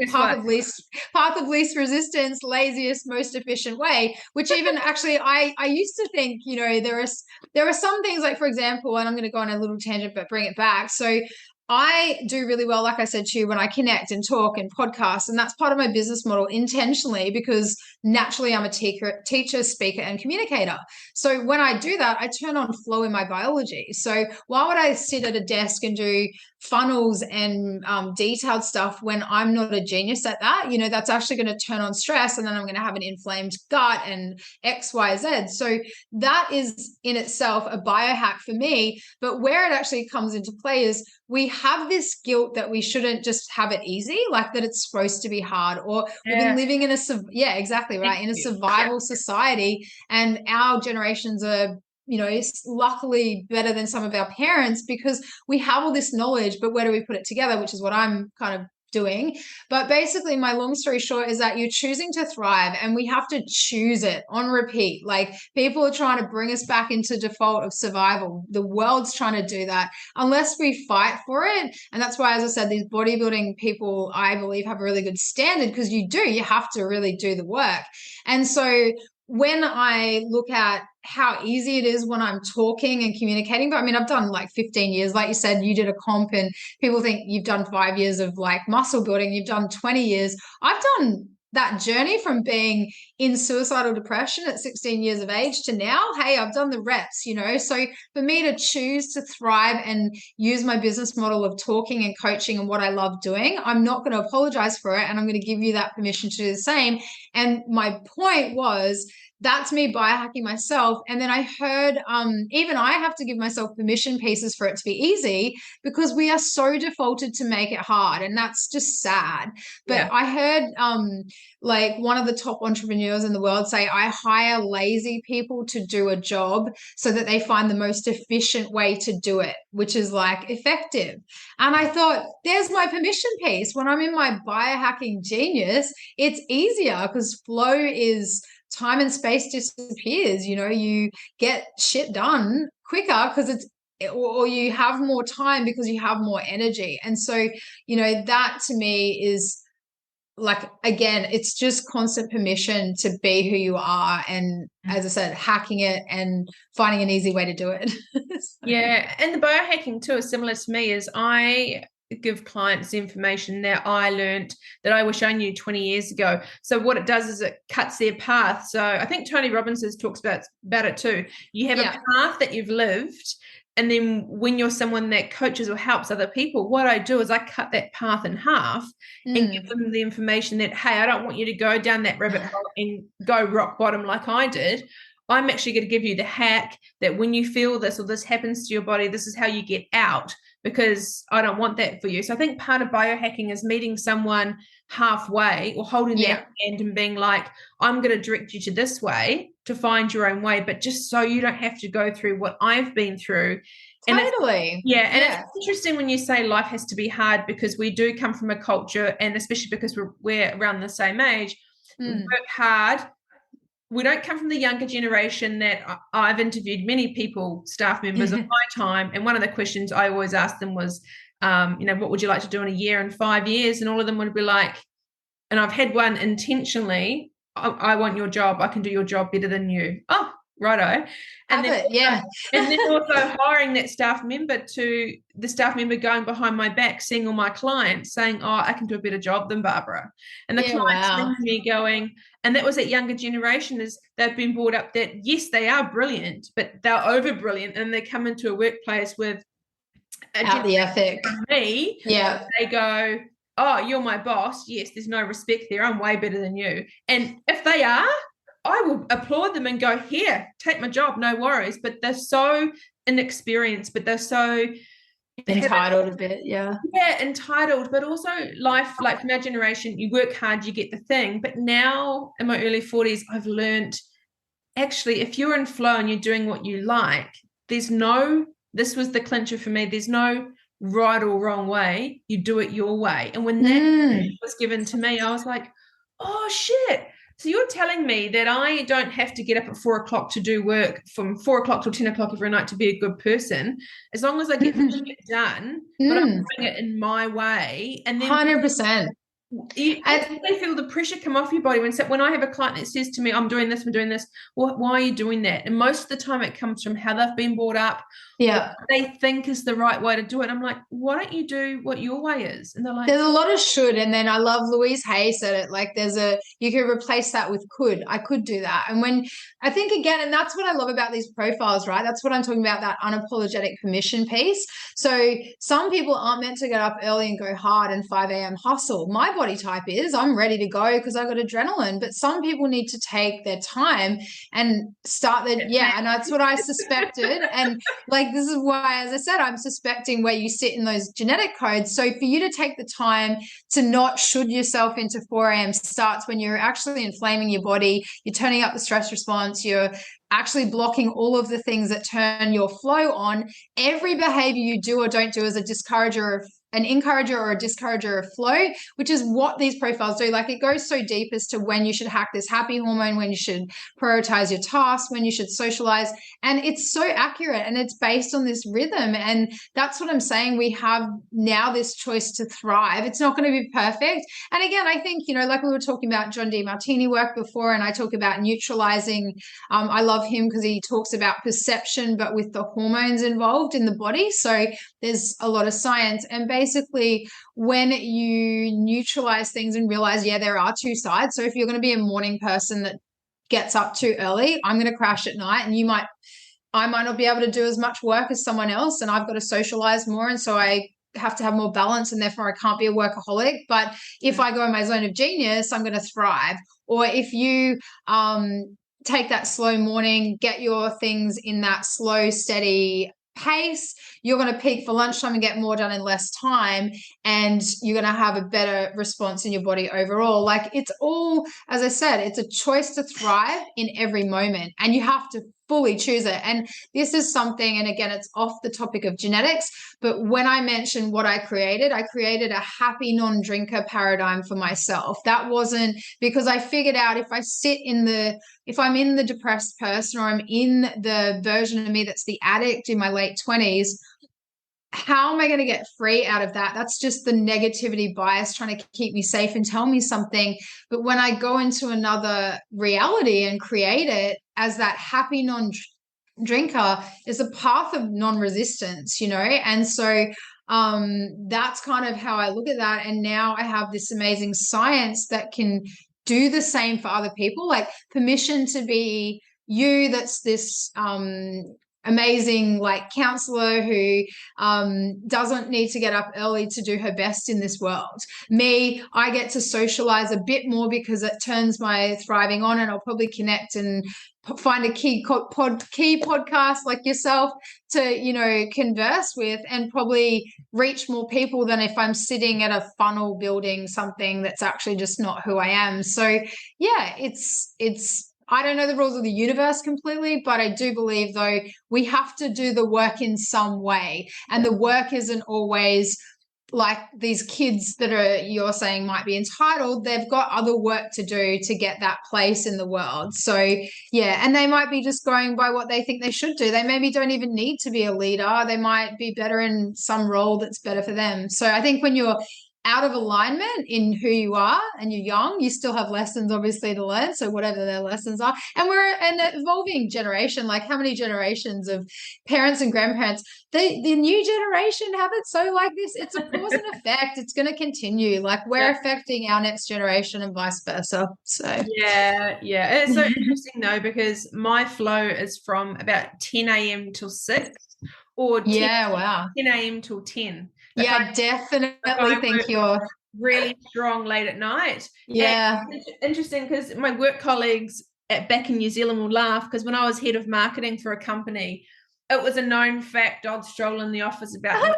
B: path of least resistance, laziest, most efficient way. Which even actually, I used to think, there are some things, like, for example, and I'm going to go on a little tangent, but bring it back. So I do really well, like I said to you, when I connect and talk and podcast, and that's part of my business model intentionally, because naturally I'm a teacher, speaker, and communicator. So when I do that, I turn on flow in my biology. So why would I sit at a desk and do funnels and detailed stuff when I'm not a genius at that? That's actually going to turn on stress, and then I'm going to have an inflamed gut and X, Y, Z. So that is in itself a biohack for me. But where it actually comes into play is we have this guilt that we shouldn't just have it easy, like that it's supposed to be hard, or we've been living in exactly right, in a survival society, and our generations are, luckily better than some of our parents because we have all this knowledge, but where do we put it together, which is what I'm kind of doing. But basically, my long story short is that you're choosing to thrive, and we have to choose it on repeat. Like, people are trying to bring us back into default of survival. The world's trying to do that unless we fight for it. And that's why, as I said, these bodybuilding people, I believe, have a really good standard, because you have to really do the work. And so when I look at how easy it is when I'm talking and communicating, but I mean, I've done like 15 years, like you said, you did a comp, and people think you've done 5 years of like muscle building, you've done 20 years. I've done that journey from being in suicidal depression at 16 years of age to now, hey, I've done the reps, So for me to choose to thrive and use my business model of talking and coaching and what I love doing, I'm not going to apologize for it. And I'm going to give you that permission to do the same. And my point was, that's me biohacking myself. And then I heard, even I have to give myself permission pieces for it to be easy, because we are so defaulted to make it hard. And that's just sad. But I heard, like, one of the top entrepreneurs in the world say, I hire lazy people to do a job so that they find the most efficient way to do it, which is like effective. And I thought, there's my permission piece. When I'm in my biohacking genius, it's easier, because flow is time and space disappears. You get shit done quicker because or you have more time because you have more energy. And so, that to me is like, again, it's just constant permission to be who you are. And as I said, hacking it and finding an easy way to do it.
A: Yeah. And the biohacking too is similar to me. Is I give clients information that I learned that I wish I knew 20 years ago. So what it does is it cuts their path. So I think Tony Robbins talks about it too. You have a path that you've lived, and then when you're someone that coaches or helps other people, what I do is I cut that path in half and give them the information that, hey, I don't want you to go down that rabbit hole and go rock bottom like I did. I'm actually going to give you the hack that when you feel this or this happens to your body, this is how you get out, because I don't want that for you. So I think part of biohacking is meeting someone halfway or holding their hand and being like, I'm going to direct you to this way to find your own way, but just so you don't have to go through what I've been through.
B: Totally.
A: It's interesting when you say life has to be hard, because we do come from a culture, and especially because we're around the same age, work hard. We don't come from the younger generation that I've interviewed many people, staff members of my time. And one of the questions I always asked them was, what would you like to do in a year and 5 years? And all of them would be like, and I've had one intentionally, I want your job. I can do your job better than you. Oh, righto. And then also hiring that staff member to the staff member going behind my back, seeing all my clients saying, oh, I can do a better job than Barbara. And the clients looking at me going, and that was that younger generation, is they've been brought up that, yes, they are brilliant, but they're over brilliant. And they come into a workplace with
B: out the ethic.
A: Me, they go, oh, you're my boss. Yes, there's no respect there. I'm way better than you. And if they are, I will applaud them and go, here, take my job, no worries. But they're so inexperienced, but they're so have
B: Entitled a bit, yeah.
A: yeah, entitled, but also life, like for my generation, you work hard, you get the thing. But now in my early 40s, I've learned actually, if you're in flow and you're doing what you like, there's no, this was the clincher for me, there's no right or wrong way. You do it your way. And when that was given to me, I was like, oh shit. So you're telling me that I don't have to get up at 4 o'clock to do work from 4 o'clock till 10 o'clock every night to be a good person, as long as I get the shit done, but I'm doing it in my way. And then
B: 100%.
A: you actually feel the pressure come off your body when I have a client that says to me, I'm doing this. Well, why are you doing that? And most of the time it comes from how they've been brought up,
B: yeah,
A: what they think is the right way to do it. I'm like, why don't you do what your way is? And they're like,
B: there's a lot of should, and then I love Louise Hay said it, like you could replace that with could. I could do that. And when I think again, and that's what I love about these profiles, right? That's what I'm talking about, that unapologetic permission piece. So some people aren't meant to get up early and go hard and 5 a.m. hustle. My body type is I'm ready to go because I got adrenaline, but some people need to take their time and start their, yeah, and that's what I suspected. And like, this is why, as I said, I'm suspecting where you sit in those genetic codes. So for you to take the time to not should yourself into 4 a.m. starts when you're actually inflaming your body, you're turning up the stress response, you're actually blocking all of the things that turn your flow on. Every behavior you do or don't do is a discourager of an encourager or a discourager of flow, which is what these profiles do. Like, it goes so deep as to when you should hack this happy hormone, when you should prioritize your tasks, when you should socialize. And it's so accurate, and it's based on this rhythm. And that's what I'm saying. We have now this choice to thrive. It's not going to be perfect. And again, I think, like we were talking about John Demartini work before, and I talk about neutralizing. I love him because he talks about perception, but with the hormones involved in the body. So there's a lot of science. And basically, when you neutralize things and realize, yeah, there are two sides. So if you're going to be a morning person that gets up too early, I'm going to crash at night, and I might not be able to do as much work as someone else, and I've got to socialize more. And so I have to have more balance, and therefore I can't be a workaholic. But if I go in my zone of genius, I'm going to thrive. Or if you take that slow morning, get your things in that slow, steady pace, you're going to peak for lunchtime and get more done in less time, and you're going to have a better response in your body overall. Like, it's all, as I said, it's a choice to thrive in every moment, and you have to fully choose it. And this is something, and again, it's off the topic of genetics, but when I mentioned what I created a happy non-drinker paradigm for myself. That wasn't because I figured out if I'm in the depressed person, or I'm in the version of me that's the addict in my late 20s, how am I going to get free out of that? That's just the negativity bias trying to keep me safe and tell me something. But when I go into another reality and create it as that happy non-drinker, is a path of non-resistance, And so that's kind of how I look at that. And now I have this amazing science that can do the same for other people, like permission to be you. That's this amazing like counselor who doesn't need to get up early to do her best in this world. Me, I get to socialize a bit more because it turns my thriving on, and I'll probably connect and find a key podcast like yourself to converse with, and probably reach more people than if I'm sitting at a funnel building something that's actually just not who I am. So yeah, it's I don't know the rules of the universe completely, but I do believe, though, we have to do the work in some way. And the work isn't always like these kids that you're saying might be entitled. They've got other work to do to get that place in the world. So yeah, and they might be just going by what they think they should do. They maybe don't even need to be a leader. They might be better in some role that's better for them. So I think when you're out of alignment in who you are and you're young, you still have lessons obviously to learn. So whatever their lessons are. And we're an evolving generation. Like, how many generations of parents and grandparents, the new generation have it so like this. It's a cause and effect. It's going to continue. Like, we're affecting our next generation and vice versa. So
A: yeah. It's so interesting though, because my flow is from about 10 a.m. till 6 or 10 a.m. till 10.
B: I definitely think you're
A: really strong late at night.
B: Yeah.
A: And it's interesting because my work colleagues back in New Zealand will laugh, because when I was head of marketing for a company, it was a known fact I'd stroll in the office about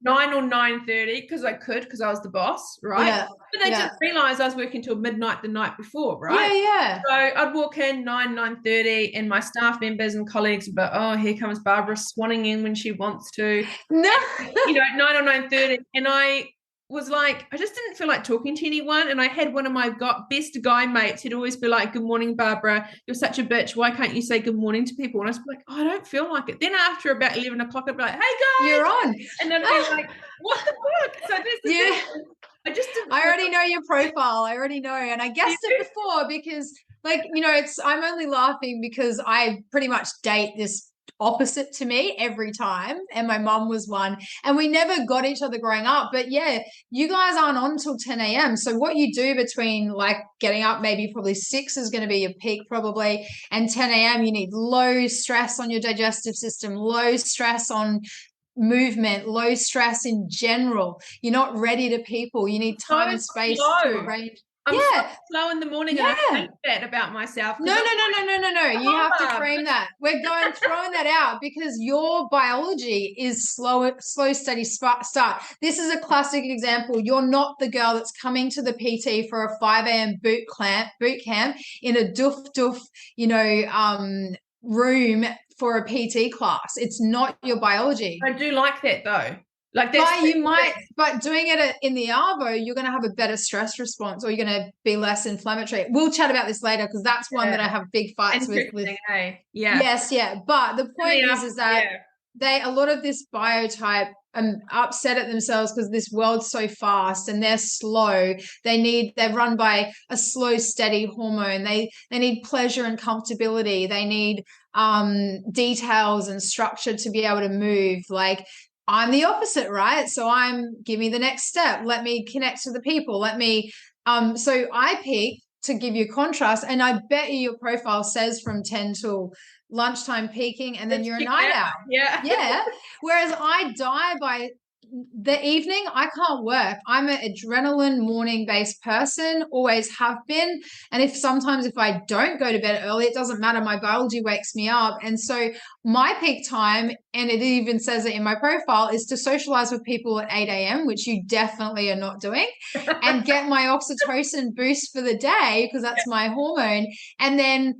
A: 9 or 9:30 because I was the boss, right?
B: Yeah,
A: But they
B: yeah,
A: didn't realize I was working till midnight the night before,
B: yeah,
A: right?
B: yeah.
A: So I'd walk in 9:30, and my staff members and colleagues would be, oh, here comes Barbara swanning in when she wants to,
B: No.
A: at 9 or 9:30. And I was like, I just didn't feel like talking to anyone. And I had one of my best guy mates who'd always be like, good morning, Barbara. You're such a bitch. Why can't you say good morning to people? And I was like, oh, I don't feel like it. Then after about 11 o'clock, I'd be like, hey,
B: You're
A: guys.
B: on.
A: And I'd be like, what the fuck? So there's the
B: Yeah.
A: thing. I just didn't
B: I
A: feel
B: already know your profile. I already know. And I guessed it before because, like, I'm only laughing because I pretty much date this opposite to me every time. And my mum was one. And we never got each other growing up. But yeah, you guys aren't on till 10 a.m. So what you do between like getting up, maybe probably 6 is going to be your peak probably. And 10 a.m., you need low stress on your digestive system, low stress on movement, low stress in general. You're not ready to people. You need
A: so
B: time and space to
A: slow.
B: arrange.
A: I'm so
B: Yeah,
A: slow in the morning, and I
B: yeah.
A: hate that about myself
B: No,
A: because
B: no,
A: I'm
B: no, no, no, no, no. You have to
A: like,
B: frame that. We're going throwing that out because your biology is slow, steady start. This is a classic example. You're not the girl that's coming to the PT for a 5 a.m. boot camp in a doof, room for a PT class. It's not your biology.
A: I do like that though. Like that's
B: But doing it in the arvo, you're going to have a better stress response, or you're going to be less inflammatory. We'll chat about this later because that's one that I have big fights with.
A: interesting, hey? Yeah.
B: Yes, yeah. But the point is that a lot of this biotype upset at themselves because this world's so fast and they're slow. They're run by a slow, steady hormone. They need pleasure and comfortability. They need details and structure to be able to move. Like I'm the opposite, right? So give me the next step. Let me connect to the people. So I peak to give you contrast. And I bet you your profile says from 10 till lunchtime peaking, and then you're a night owl.
A: Yeah.
B: Yeah. Whereas I die by the evening. I can't work. I'm an adrenaline morning based person, always have been. And if I don't go to bed early, it doesn't matter. My biology wakes me up. And so my peak time, and it even says it in my profile, is to socialize with people at 8 a.m., which you definitely are not doing, and get my oxytocin boost for the day because that's my hormone. And then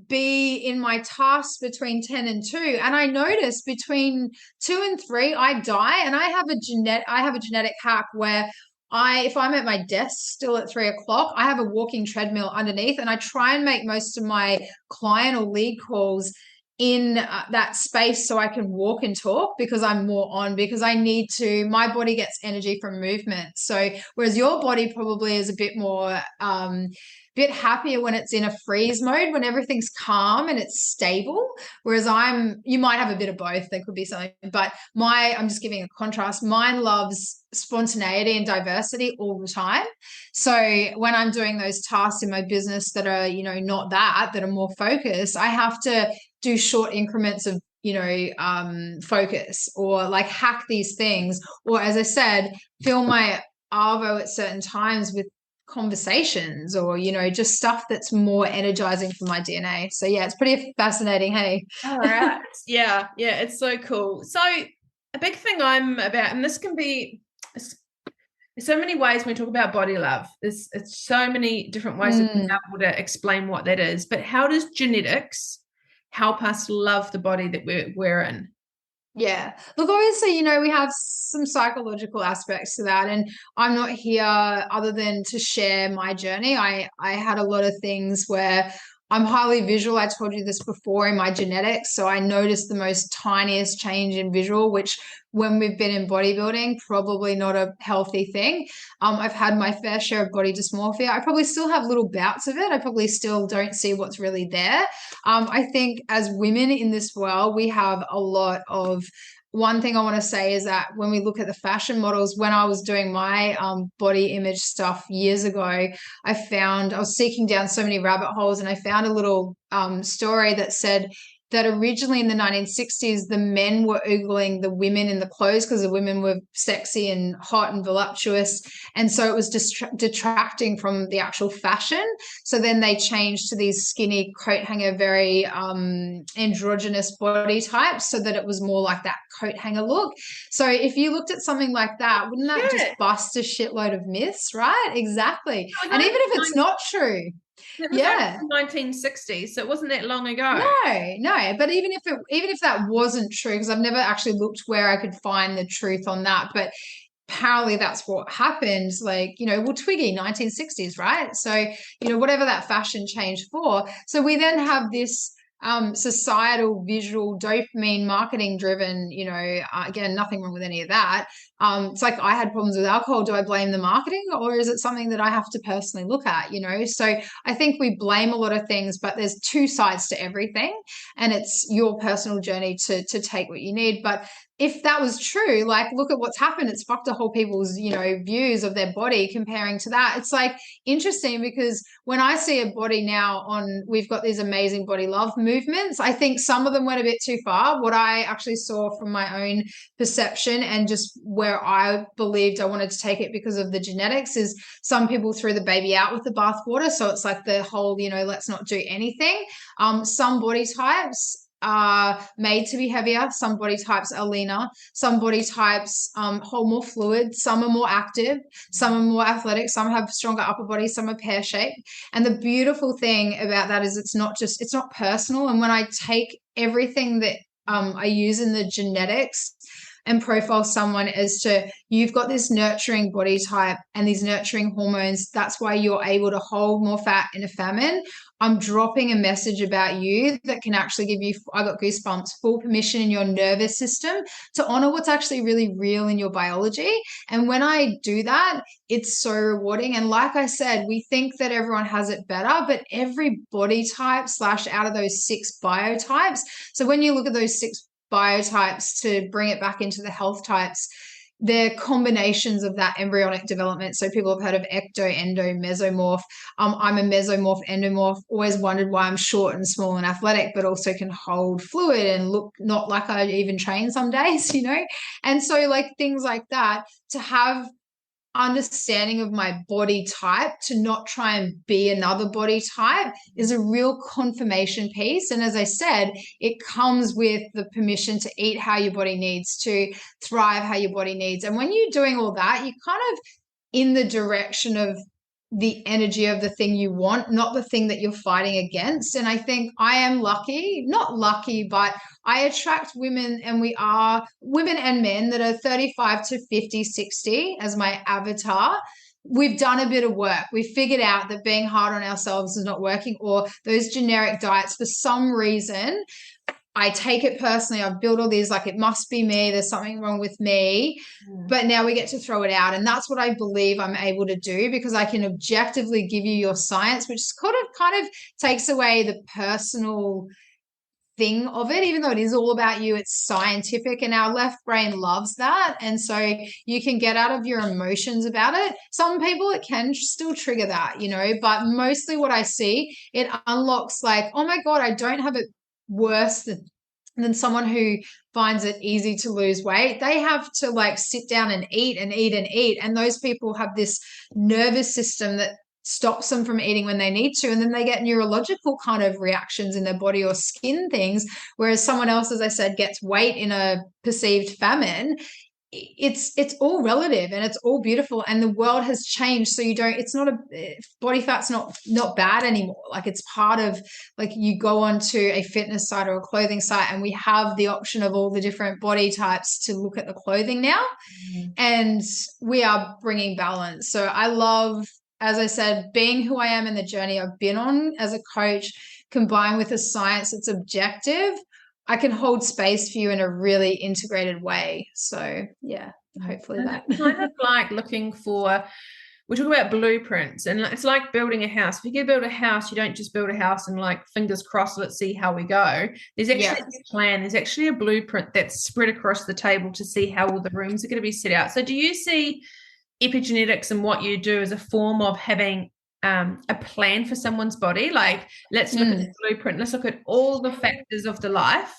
B: be in my tasks between 10 and 2. And I notice between 2 and 3 I die. And I have a genetic hack where if I'm at my desk still at 3 o'clock, I have a walking treadmill underneath, and I try and make most of my client or lead calls in that space so I can walk and talk because I'm more on, because my body gets energy from movement. So whereas your body probably is a bit more bit happier when it's in a freeze mode, when everything's calm and it's stable. Whereas you might have a bit of both. There could be something, but I'm just giving a contrast. Mine loves spontaneity and diversity all the time. So when I'm doing those tasks in my business that are, not that are more focused, I have to do short increments of, focus, or like hack these things. Or as I said, fill my arvo at certain times with conversations, or just stuff that's more energizing for my DNA. So yeah, it's pretty fascinating. Hey.
A: All right. Yeah, it's so cool. So a big thing I'm about, and this can be so many ways when we talk about body love. It's so many different ways of being able to explain what that is. But how does genetics help us love the body that we're in?
B: Yeah. Look, obviously, we have some psychological aspects to that. And I'm not here other than to share my journey. I had a lot of things where I'm highly visual. I told you this before in my genetics. So I noticed the most tiniest change in visual, which when we've been in bodybuilding, probably not a healthy thing. I've had my fair share of body dysmorphia. I probably still have little bouts of it. I probably still don't see what's really there. I think as women in this world, we have a lot of. One thing I want to say is that when we look at the fashion models, when I was doing my body image stuff years ago, I was seeking down so many rabbit holes, and I found a little story that said, that originally in the 1960s, the men were oogling the women in the clothes because the women were sexy and hot and voluptuous. And so it was detracting from the actual fashion. So then they changed to these skinny coat hanger, very androgynous body types so that it was more like that coat hanger look. So if you looked at something like that, wouldn't that just bust a shitload of myths, right? Exactly. And even if it's not true.
A: It was only the 1960s, so it wasn't that long ago.
B: No. But even if that wasn't true, because I've never actually looked where I could find the truth on that, but apparently that's what happened. Like, well, Twiggy, 1960s, right? So, whatever that fashion change for. So we then have this societal visual dopamine marketing driven, again, nothing wrong with any of that. It's like I had problems with alcohol. Do I blame the marketing, or is it something that I have to personally look at, So I think we blame a lot of things, but there's two sides to everything, and it's your personal journey to take what you need. But if that was true, like, look at what's happened. It's fucked a whole people's, views of their body comparing to that. It's like interesting because when I see a body now we've got these amazing body love movements. I think some of them went a bit too far. What I actually saw from my own perception and just where I believed I wanted to take it because of the genetics is some people threw the baby out with the bathwater. So it's like the whole, let's not do anything. Some body types are made to be heavier. Some body types are leaner. Some body types hold more fluid. Some are more active. Some are more athletic. Some have stronger upper body. Some are pear-shaped. And the beautiful thing about that is it's not personal. And when I take everything that I use in the genetics and profile someone as to, you've got this nurturing body type and these nurturing hormones, that's why you're able to hold more fat in a famine. I'm dropping a message about you that can actually give you, I got goosebumps, full permission in your nervous system to honor what's actually really real in your biology. And when I do that, it's so rewarding. And like I said, we think that everyone has it better, but every body type / out of those 6 biotypes. So when you look at those 6 biotypes to bring it back into the health types, they're combinations of that embryonic development. So people have heard of ecto, endo, mesomorph. I'm a mesomorph, endomorph. Always wondered why I'm short and small and athletic, but also can hold fluid and look not like I even train some days, And so like things like that, to have understanding of my body type, to not try and be another body type, is a real confirmation piece. And as I said, it comes with the permission to eat how your body needs, to thrive how your body needs. And when you're doing all that, you're kind of in the direction of the energy of the thing you want, not the thing that you're fighting against. And I think I am lucky, not lucky, but I attract women, and we are women and men that are 35 to 50, 60 as my avatar. We've done a bit of work. We've figured out that being hard on ourselves is not working, or those generic diets, for some reason, I take it personally. I've built all these, like, it must be me. There's something wrong with me. But now we get to throw it out. And that's what I believe I'm able to do, because I can objectively give you your science, which kind of takes away the personal thing of it. Even though it is all about you, it's scientific, and our left brain loves that. And so you can get out of your emotions about it. Some people, it can still trigger that, but mostly what I see, it unlocks like, oh my God, I don't have it worse than someone who finds it easy to lose weight. They have to like sit down and eat and eat and eat. And those people have this nervous system that stops them from eating when they need to. And then they get neurological kind of reactions in their body or skin things. Whereas someone else, as I said, gets weight in a perceived famine. It's all relative, and it's all beautiful, and the world has changed. So it's not body fat's not bad anymore. Like, it's part of, like, you go onto a fitness site or a clothing site, and we have the option of all the different body types to look at the clothing now. And we are bringing balance. So I love, as I said, being who I am in the journey I've been on as a coach, combined with a science that's objective. I can hold space for you in a really integrated way. So yeah, hopefully that.
A: Kind of like looking for, we talk about blueprints, and it's like building a house. If you're going to build a house, you don't just build a house and like, fingers crossed, let's see how we go. There's actually a plan. There's actually a blueprint that's spread across the table to see how all the rooms are going to be set out. So do you see epigenetics and what you do as a form of having a plan for someone's body. Like, let's look at the blueprint. Let's look at all the factors of the life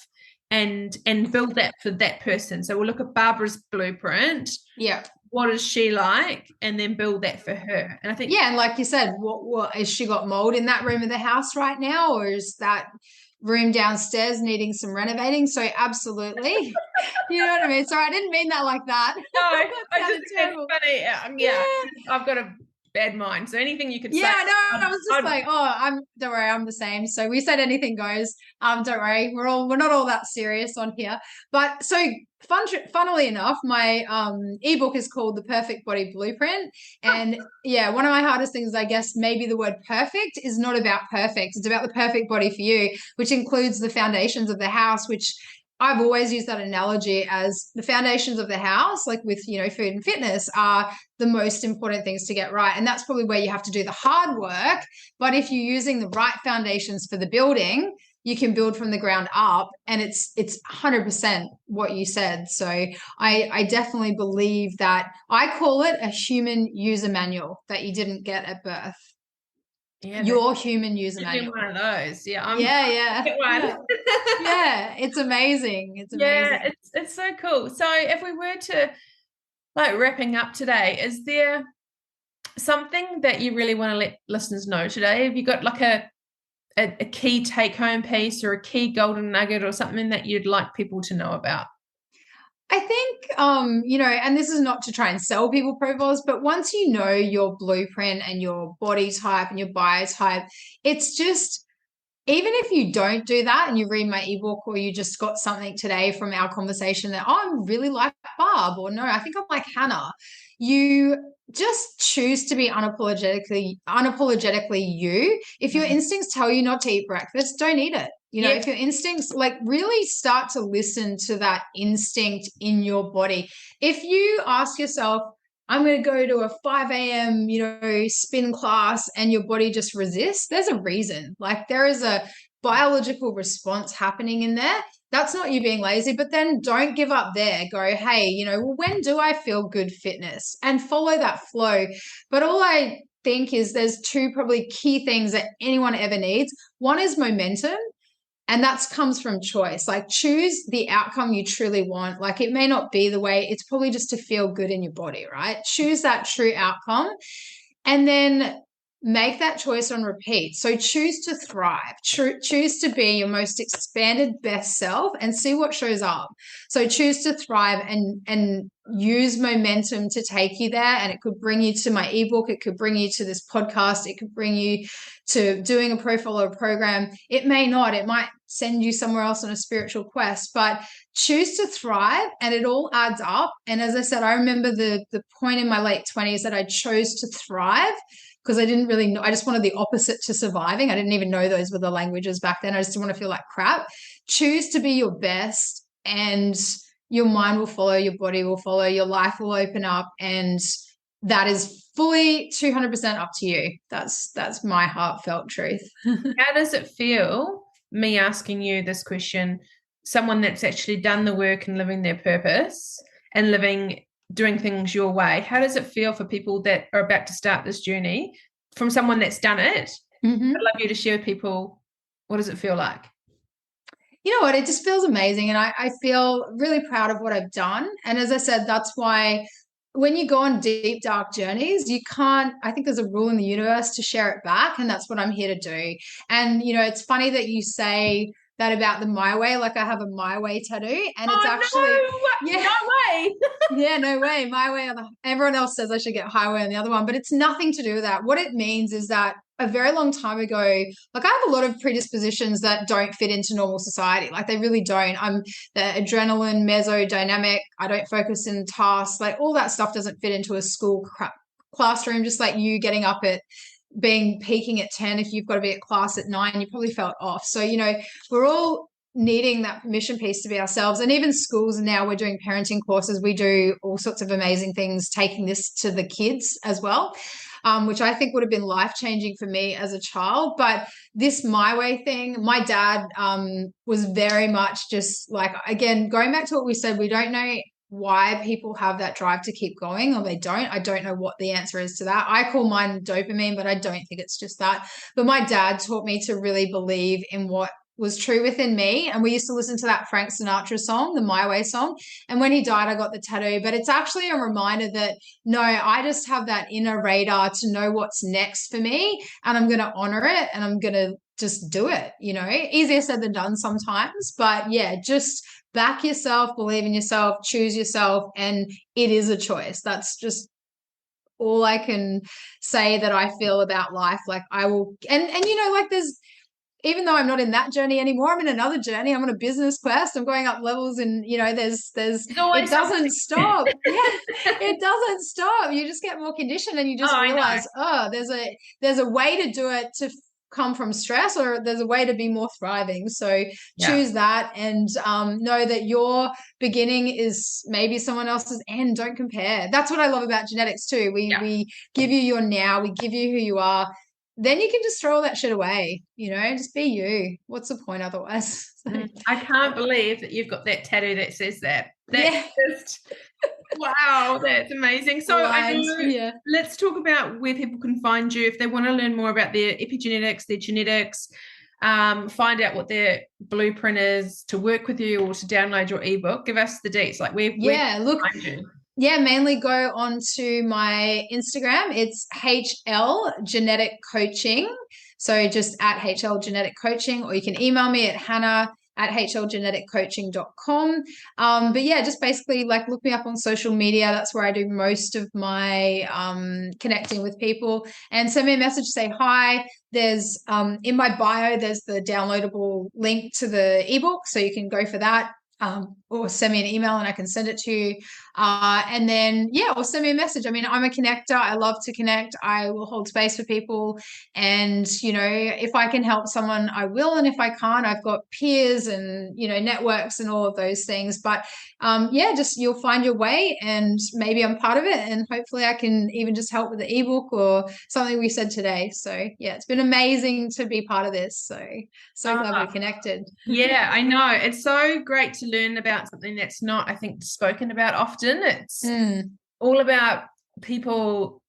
A: and build that for that person. So we'll look at Barbara's blueprint.
B: Yeah.
A: What is she like? And then build that for her. And I think,
B: yeah, and like you said, what is she got mold in that room of the house right now, or is that room downstairs needing some renovating? So absolutely, you know what I mean. Sorry, I didn't mean that like that.
A: no,
B: That
A: I
B: sounded
A: just
B: terrible.
A: it's funny. Yeah, I've got a bad mind. So anything you could say.
B: Yeah, no, I was just like, oh, don't worry, I'm the same. So we said anything goes. Don't worry, we're not all that serious on here. But so funnily enough, my ebook is called The Perfect Body Blueprint. And yeah, one of my hardest things, I guess, maybe the word perfect is not about perfect. It's about the perfect body for you, which includes the foundations of the house, which I've always used that analogy as the foundations of the house, like with, food and fitness, are the most important things to get right. And that's probably where you have to do the hard work. But if you're using the right foundations for the building, you can build from the ground up. And it's 100% what you said. So I definitely believe that. I call it a human user manual that you didn't get at birth.
A: Yeah,
B: Your human user manual.
A: One of those. Yeah,
B: Yeah, it's amazing. It's amazing.
A: Yeah, it's so cool. So if we were to, like, wrapping up today, is there something that you really want to let listeners know today? Have you got like a key take home piece or a key golden nugget or something that you'd like people to know about?
B: I think, and this is not to try and sell people profiles, but once you know your blueprint and your body type and your biotype, it's just, even if you don't do that and you read my ebook, or you just got something today from our conversation that, oh, I'm really like Barb, or no, I think I'm like Hannah, you just choose to be unapologetically you. If your instincts tell you not to eat breakfast, don't eat it. If your instincts, like, really start to listen to that instinct in your body. If you ask yourself, I'm going to go to a 5 a.m., spin class, and your body just resists, there's a reason. Like, there is a biological response happening in there. That's not you being lazy, but then don't give up there. Go, hey, well, when do I feel good fitness? And follow that flow. But all I think is there's two probably key things that anyone ever needs. One is momentum. And that comes from choice. Like, choose the outcome you truly want. Like, it may not be the way, it's probably just to feel good in your body, right? Choose that true outcome. And then make that choice on repeat. So choose to thrive, choose to be your most expanded best self, and see what shows up. So choose to thrive and use momentum to take you there. And it could bring you to my ebook. It could bring you to this podcast. It could bring you to doing a profile or a program. It may not, it might send you somewhere else on a spiritual quest, but choose to thrive, and it all adds up. And as I said, I remember the point in my late 20s that I chose to thrive, because I didn't really know. I just wanted the opposite to surviving. I didn't even know those were the languages back then. I just didn't want to feel like crap. Choose to be your best, and your mind will follow, your body will follow, your life will open up, and that is fully 200% up to you. That's my heartfelt truth.
A: How does it feel, me asking you this question, someone that's actually done the work and living their purpose and doing things your way? How does it feel for people that are about to start this journey from someone that's done it?
B: Mm-hmm.
A: I'd love you to share with people, what does it feel like?
B: You know what? It just feels amazing. And I feel really proud of what I've done. And as I said, that's why when you go on deep, dark journeys, you can't, I think there's a rule in the universe to share it back. And that's what I'm here to do. And, it's funny that you say that about the My Way. Like, I have a My Way tattoo, and it's actually,
A: no way.
B: Yeah, no way. My Way. Everyone else says I should get Highway on the other one, but it's nothing to do with that. What it means is that a very long time ago, like, I have a lot of predispositions that don't fit into normal society. Like, they really don't. I'm the adrenaline, mesodynamic. I don't focus in tasks. Like, all that stuff doesn't fit into a school classroom. Just like you getting up at peaking at 10, if you've got to be at class at 9, you probably felt off. So, we're all needing that permission piece to be ourselves. And even schools now, we're doing parenting courses. We do all sorts of amazing things, taking this to the kids as well, which I think would have been life-changing for me as a child. But this My Way thing, my dad was very much just like, again, going back to what we said, we don't know why people have that drive to keep going or they don't. I don't know what the answer is to that. I call mine dopamine, but I don't think it's just that. But my dad taught me to really believe in what was true within me. And we used to listen to that Frank Sinatra song, the My Way song. And when he died, I got the tattoo. But it's actually a reminder that no, I just have that inner radar to know what's next for me. And I'm going to honor it and I'm going to just do it. Easier said than done sometimes. But yeah, just back yourself, believe in yourself, choose yourself, and it is a choice. That's just all I can say that I feel about life. Like I will, and like there's, even though I'm not in that journey anymore, I'm in another journey. I'm on a business quest. I'm going up levels, and it doesn't stop. Yeah, it doesn't stop. You just get more conditioned, and you just realize, there's a way to do it to come from stress, or there's a way to be more thriving. So choose that, and know that your beginning is maybe someone else's end. Don't compare. That's what I love about genetics too. We give you your now. We give you who you are. Then you can just throw all that shit away, just be you. What's the point otherwise?
A: I can't believe that you've got that tattoo that says that. That's just, wow, that's amazing. So let's talk about where people can find you if they want to learn more about their epigenetics, their genetics, find out what their blueprint is to work with you or to download your ebook. Give us the dates, like where
B: look,
A: find you.
B: Yeah, mainly go onto my Instagram. It's HL Genetic Coaching. So just at HL Genetic Coaching, or you can email me at hannah@hlgeneticcoaching.com. But yeah, just basically like look me up on social media. That's where I do most of my connecting with people, and send me a message, say hi. There's in my bio, there's the downloadable link to the ebook. So you can go for that. Or send me an email and I can send it to you. And then, or send me a message. I mean, I'm a connector. I love to connect. I will hold space for people. And, if I can help someone, I will. And if I can't, I've got peers and, networks and all of those things. But just you'll find your way, and maybe I'm part of it. And hopefully I can even just help with the ebook or something we said today. So yeah, it's been amazing to be part of this. So glad we're connected.
A: Yeah, I know. It's so great to learn about something that's not, I think, spoken about often. It's all about people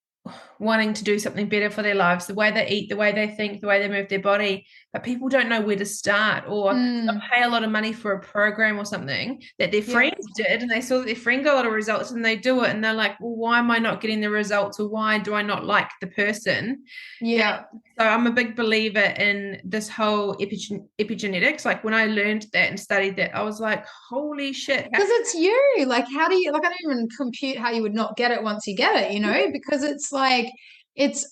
A: wanting to do something better for their lives, the way they eat, the way they think, the way they move their body, but people don't know where to start, or they'll pay a lot of money for a program or something that their friends did, and they saw that their friend got a lot of results and they do it, and they're like, well, why am I not getting the results, or why do I not like the person? And so I'm a big believer in this whole epigenetics. Like when I learned that and studied that, I was like, holy shit.
B: Because it's you. Like, how do you, like, I don't even compute how you would not get it once you get it, because it's like, it's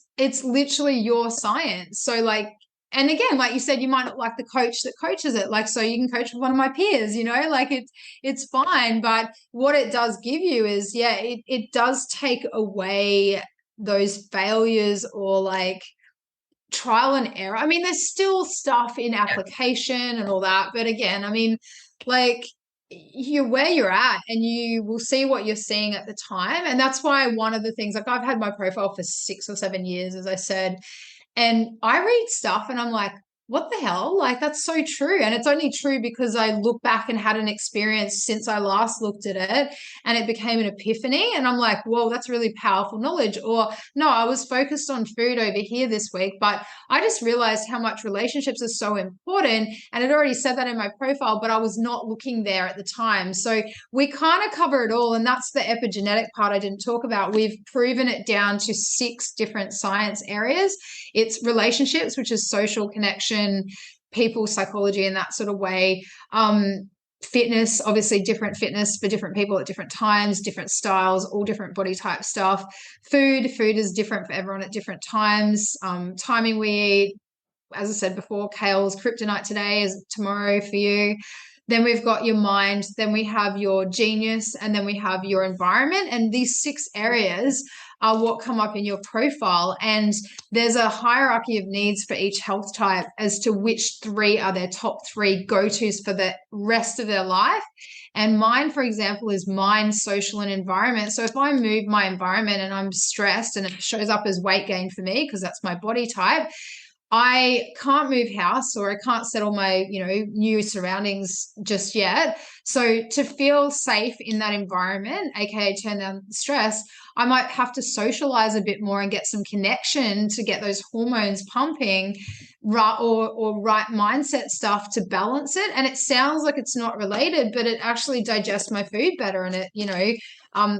B: literally your science. So like, and again, like you said, you might not like the coach that coaches it. Like, so you can coach with one of my peers, like it's fine. But what it does give you is, it does take away those failures or like trial and error. I mean, there's still stuff in application and all that. But again, I mean, like, you're where you're at and you will see what you're seeing at the time. And that's why one of the things, like I've had my profile for 6 or 7 years, as I said, and I read stuff and I'm like, what the hell? Like, that's so true. And it's only true because I look back and had an experience since I last looked at it and it became an epiphany. And I'm like, whoa, that's really powerful knowledge. Or no, I was focused on food over here this week, but I just realized how much relationships are so important. And it already said that in my profile, but I was not looking there at the time. So we kind of cover it all. And that's the epigenetic part I didn't talk about. We've proven it down to 6 different science areas. It's relationships, which is social connection, people psychology in that sort of way. Fitness, obviously different fitness for different people at different times, different styles, all different body type stuff. Food is different for everyone at different times. Timing we eat, as I said before, kale's kryptonite today is tomorrow for you. Then we've got your mind, then we have your genius, and then we have your environment. And these 6 areas are what come up in your profile. And there's a hierarchy of needs for each health type as to which 3 are their top 3 go-tos for the rest of their life. And mine, for example, is mind, social, and environment. So if I move my environment and I'm stressed and it shows up as weight gain for me because that's my body type, I can't move house or I can't settle my, new surroundings just yet. So to feel safe in that environment, aka turn down the stress, I might have to socialize a bit more and get some connection to get those hormones pumping, right, or right mindset stuff to balance it. And it sounds like it's not related, but it actually digests my food better, and it,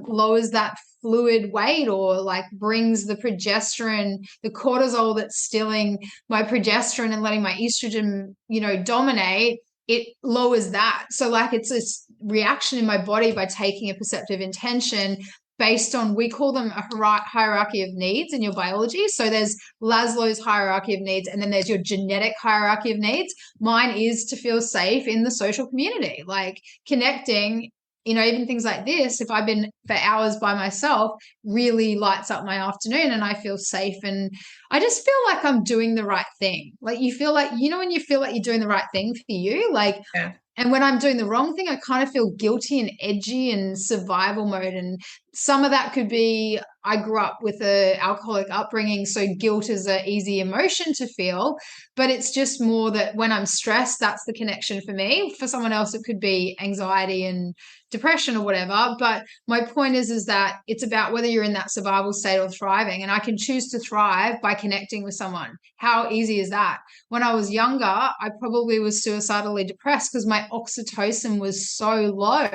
B: lowers that fluid weight, or like brings the progesterone, the cortisol that's stealing my progesterone and letting my estrogen, dominate. It lowers that. So like it's this reaction in my body by taking a perceptive intention based on, we call them a hierarchy of needs in your biology. So there's Maslow's hierarchy of needs, and then there's your genetic hierarchy of needs. Mine is to feel safe in the social community, like connecting. Even things like this, if I've been for hours by myself, really lights up my afternoon and I feel safe, and I just feel like I'm doing the right thing. Like you feel like, when you feel like you're doing the right thing for you, like,
A: Yeah.
B: and when I'm doing the wrong thing, I kind of feel guilty and edgy and survival mode. And some of that could be, I grew up with a alcoholic upbringing, so guilt is an easy emotion to feel. But it's just more that when I'm stressed, that's the connection for me. For someone else, it could be anxiety and depression or whatever. But my point is that it's about whether you're in that survival state or thriving. And I can choose to thrive by connecting with someone. How easy is that? When I was younger, I probably was suicidally depressed because my oxytocin was so low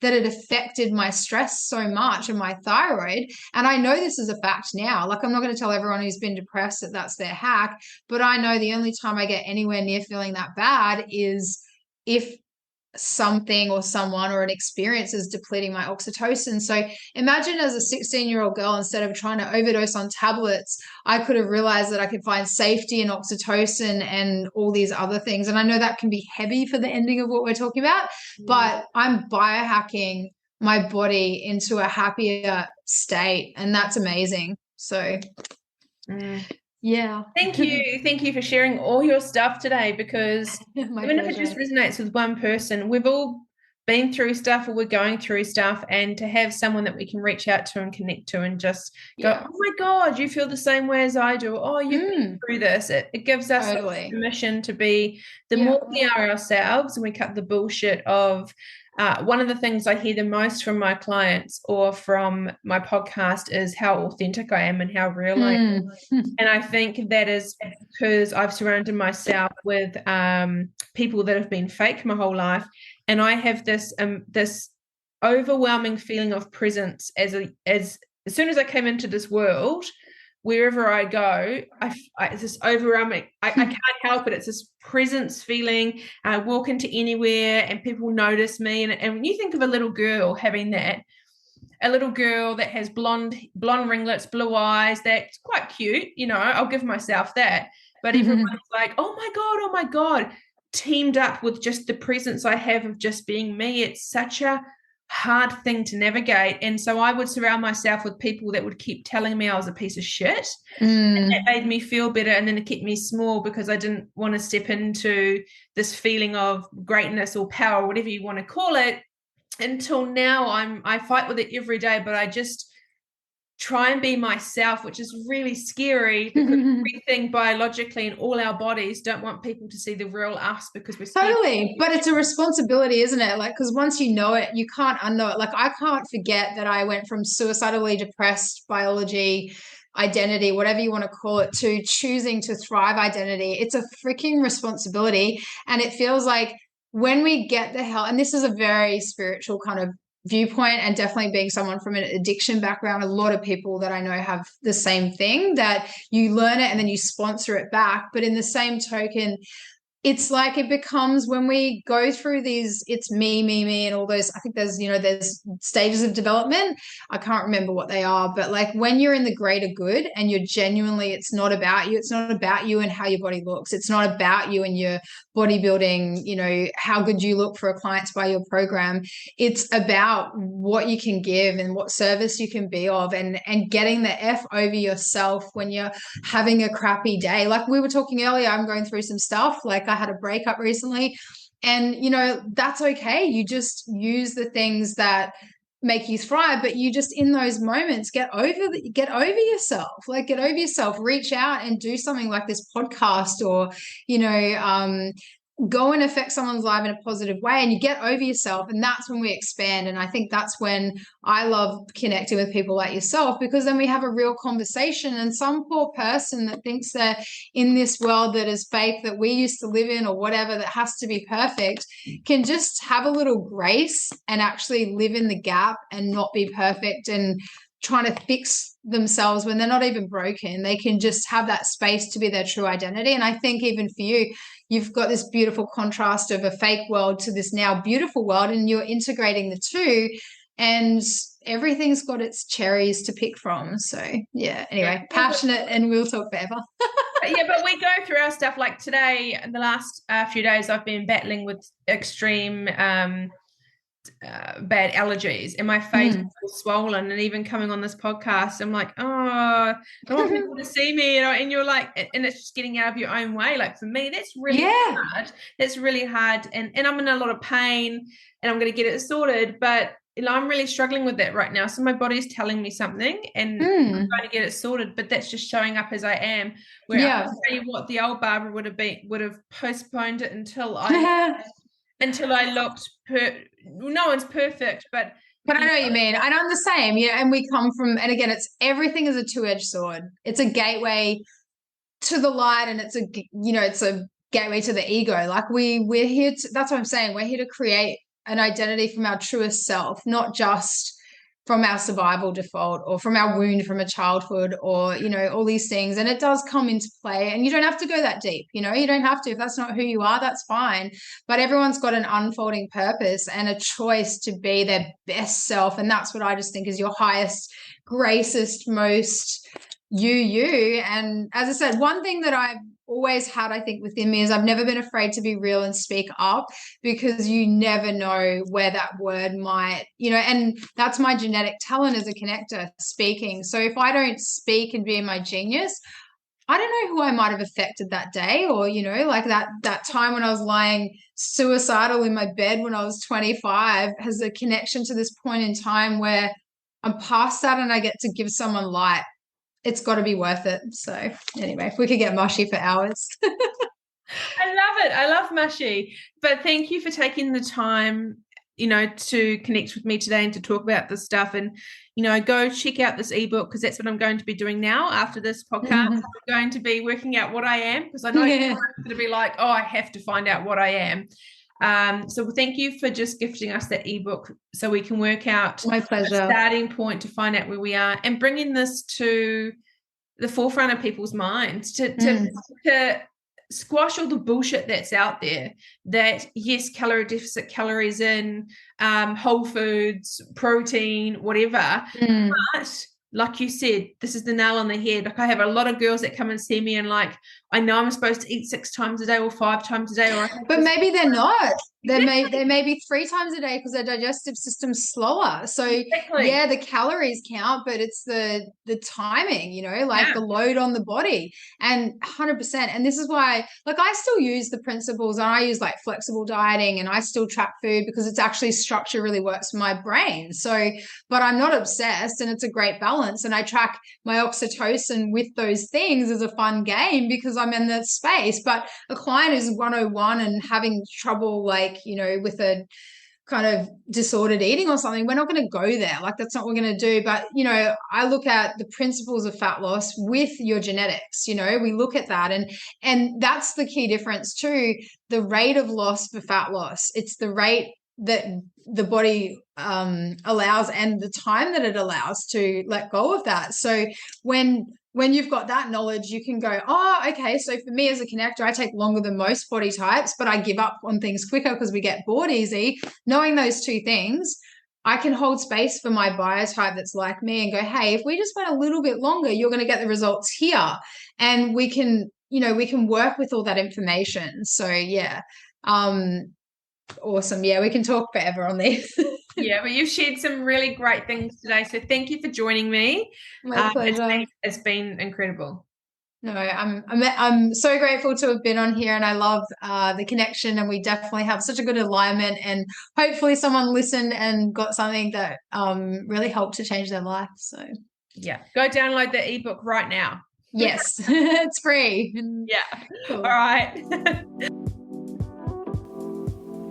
B: that it affected my stress so much and my thyroid. And I know this is a fact now. Like, I'm not going to tell everyone who's been depressed that that's their hack, but I know the only time I get anywhere near feeling that bad is if something or someone or an experience is depleting my oxytocin. So imagine, as a 16-year-old girl, instead of trying to overdose on tablets, I could have realized that I could find safety in oxytocin and all these other things. And I know that can be heavy for the ending of what we're talking about, but I'm biohacking my body into a happier state, and that's amazing. So yeah.
A: Thank you. Thank you for sharing all your stuff today, because
B: My
A: even if it just
B: pleasure.
A: resonates with one person, we've all been through stuff or we're going through stuff, and to have someone that we can reach out to and connect to and just go,
B: Yeah.
A: oh my God, you feel the same way as I do. Oh, you've been through this. It gives us
B: Totally.
A: permission to be, the
B: Yeah.
A: more we are ourselves and we cut the bullshit of, one of the things I hear the most from my clients or from my podcast is how authentic I am and how real I am. And I think that is because I've surrounded myself with people that have been fake my whole life, and I have this overwhelming feeling of presence as soon as I came into this world. Wherever I go, it's this overwhelming. I can't help it. It's this presence feeling. I walk into anywhere and people notice me. And when you think of a little girl having that, a little girl that has blonde ringlets, blue eyes, that's quite cute, I'll give myself that. But everyone's like, oh my God, teamed up with just the presence I have of just being me. It's such a hard thing to navigate. And so I would surround myself with people that would keep telling me I was a piece of shit. And that made me feel better. And then it kept me small because I didn't want to step into this feeling of greatness or power, whatever you want to call it. Until now, I fight with it every day, but I just try and be myself, which is really scary because everything biologically in all our bodies don't want people to see the real us because we're scared.
B: Totally. But it's a responsibility, isn't it? Like, because once you know it, you can't unknow it. Like, I can't forget that I went from suicidally depressed biology, identity, whatever you want to call it, to choosing to thrive identity. It's a freaking responsibility. And it feels like when we get the help, and this is a very spiritual kind of viewpoint, and definitely being someone from an addiction background, a lot of people that I know have the same thing, that you learn it and then you sponsor it back. But in the same token, it's like it becomes, when we go through these, it's me, and all those, I think there's stages of development. I can't remember what they are, but like when you're in the greater good and you're genuinely, it's not about you. It's not about you and how your body looks. It's not about you and your bodybuilding, how good you look for a client to buy your program. It's about what you can give and what service you can be of, and getting the F over yourself when you're having a crappy day. Like we were talking earlier, I'm going through some stuff. Like I had a breakup recently, and that's okay. You just use the things that make you thrive, but you just in those moments get over yourself, like get over yourself, reach out and do something like this podcast, or go and affect someone's life in a positive way, and you get over yourself, and that's when we expand. And I think that's when I love connecting with people like yourself, because then we have a real conversation, and some poor person that thinks they're in this world that is fake, that we used to live in, or whatever, that has to be perfect, can just have a little grace and actually live in the gap and not be perfect and trying to fix themselves when they're not even broken. They can just have that space to be their true identity. And I think even for you, you've got this beautiful contrast of a fake world to this now beautiful world, and you're integrating the two, and everything's got its cherries to pick from. So yeah, anyway, passionate, and we'll talk forever.
A: Yeah, but we go through our stuff. Like today, in the last few days, I've been battling with extreme bad allergies, and my face is swollen. And even coming on this podcast, I'm like, oh, I don't want people to see me, and you're like, and it's just getting out of your own way. Like for me, that's really hard. That's really hard, and I'm in a lot of pain, and I'm going to get it sorted, but I'm really struggling with that right now. So my body's telling me something, and I'm trying to get it sorted, but that's just showing up as I am. Where I'll tell you what, the old Barbara would have postponed it until I looked no one's perfect, but
B: I know what you mean. And I'm the same, and we come from, and again, it's everything is a two-edged sword. It's a gateway to the light, and it's a gateway to the ego. Like we're here to, that's what I'm saying. We're here to create an identity from our truest self, not just from our survival default, or from our wound from a childhood, or all these things. And it does come into play, and you don't have to go that deep. You don't have to. If that's not who you are, that's fine. But everyone's got an unfolding purpose and a choice to be their best self, and that's what I just think is your highest, gracest, most you. And as I said, one thing that I've always had, I think, within me is I've never been afraid to be real and speak up, because you never know where that word might, and that's my genetic talent as a connector, speaking. So if I don't speak and be in my genius, I don't know who I might have affected that day, or, like that time when I was lying suicidal in my bed when I was 25 has a connection to this point in time where I'm past that and I get to give someone light. It's got to be worth it. So anyway, if we could get mushy for hours.
A: I love it. I love mushy. But thank you for taking the time, to connect with me today and to talk about this stuff. And, go check out this ebook, because that's what I'm going to be doing now after this podcast. I'm going to be working out what I am, because I know I'm going to be like, oh, I have to find out what I am. So thank you for just gifting us that ebook so we can work out
B: my pleasure.
A: A starting point to find out where we are, and bringing this to the forefront of people's minds to squash all the bullshit that's out there, that yes, calorie deficit, calories in, whole foods, protein, whatever. But like you said, this is the nail on the head. Like I have a lot of girls that come and see me and like, I know I'm supposed to eat 6 times a day or 5 times a day,
B: but maybe they're not. They may be 3 times a day because their digestive system's slower. So yeah, the calories count, but it's the timing, the load on the body, and 100%. And this is why, like, I still use the principles, and I use like flexible dieting, and I still track food because it's actually structure really works for my brain. So, but I'm not obsessed, and it's a great balance. And I track my oxytocin with those things as a fun game because I'm in that space. But a client is 101 and having trouble, like, with a kind of disordered eating or something, we're not going to go there. Like, that's not what we're going to do. But, I look at the principles of fat loss with your genetics, we look at that. And that's the key difference too. The rate of loss for fat loss, it's the rate that the body allows, and the time that it allows to let go of that. So when you've got that knowledge, you can go, oh, okay, so for me as a connector, I take longer than most body types, but I give up on things quicker because we get bored easy. Knowing those two things, I can hold space for my biotype that's like me and go, hey, if we just went a little bit longer, you're going to get the results here. And we can work with all that information. So yeah, awesome. Yeah, we can talk forever on this.
A: Yeah, but you've shared some really great things today. So thank you for joining me.
B: My pleasure.
A: It's been incredible.
B: No, I'm so grateful to have been on here, and I love the connection, and we definitely have such a good alignment, and hopefully someone listened and got something that really helped to change their life. So
A: yeah, go download the ebook right now.
B: Yes, it's free.
A: Yeah.
B: Cool.
A: All right.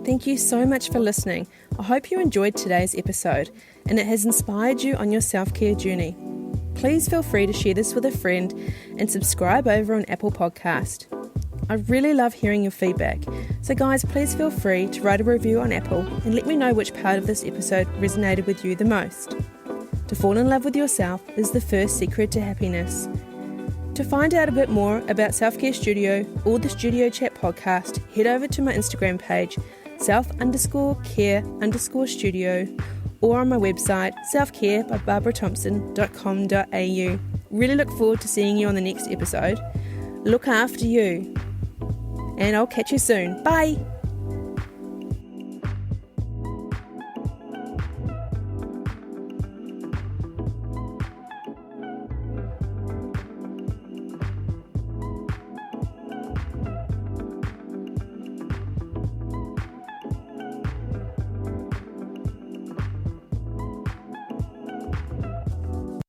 A: Thank you so much for listening. I hope you enjoyed today's episode and it has inspired you on your self-care journey. Please feel free to share this with a friend and subscribe over on Apple Podcast. I really love hearing your feedback, so guys, please feel free to write a review on Apple and let me know which part of this episode resonated with you the most. To fall in love with yourself is the first secret to happiness. To find out a bit more about Self-Care Studio or the Studio Chat podcast, head over to my Instagram page, self_care_studio, or on my website, selfcarebybarbarathomson.com.au. Really look forward to seeing you on the next episode. Look after you. And I'll catch you soon. Bye!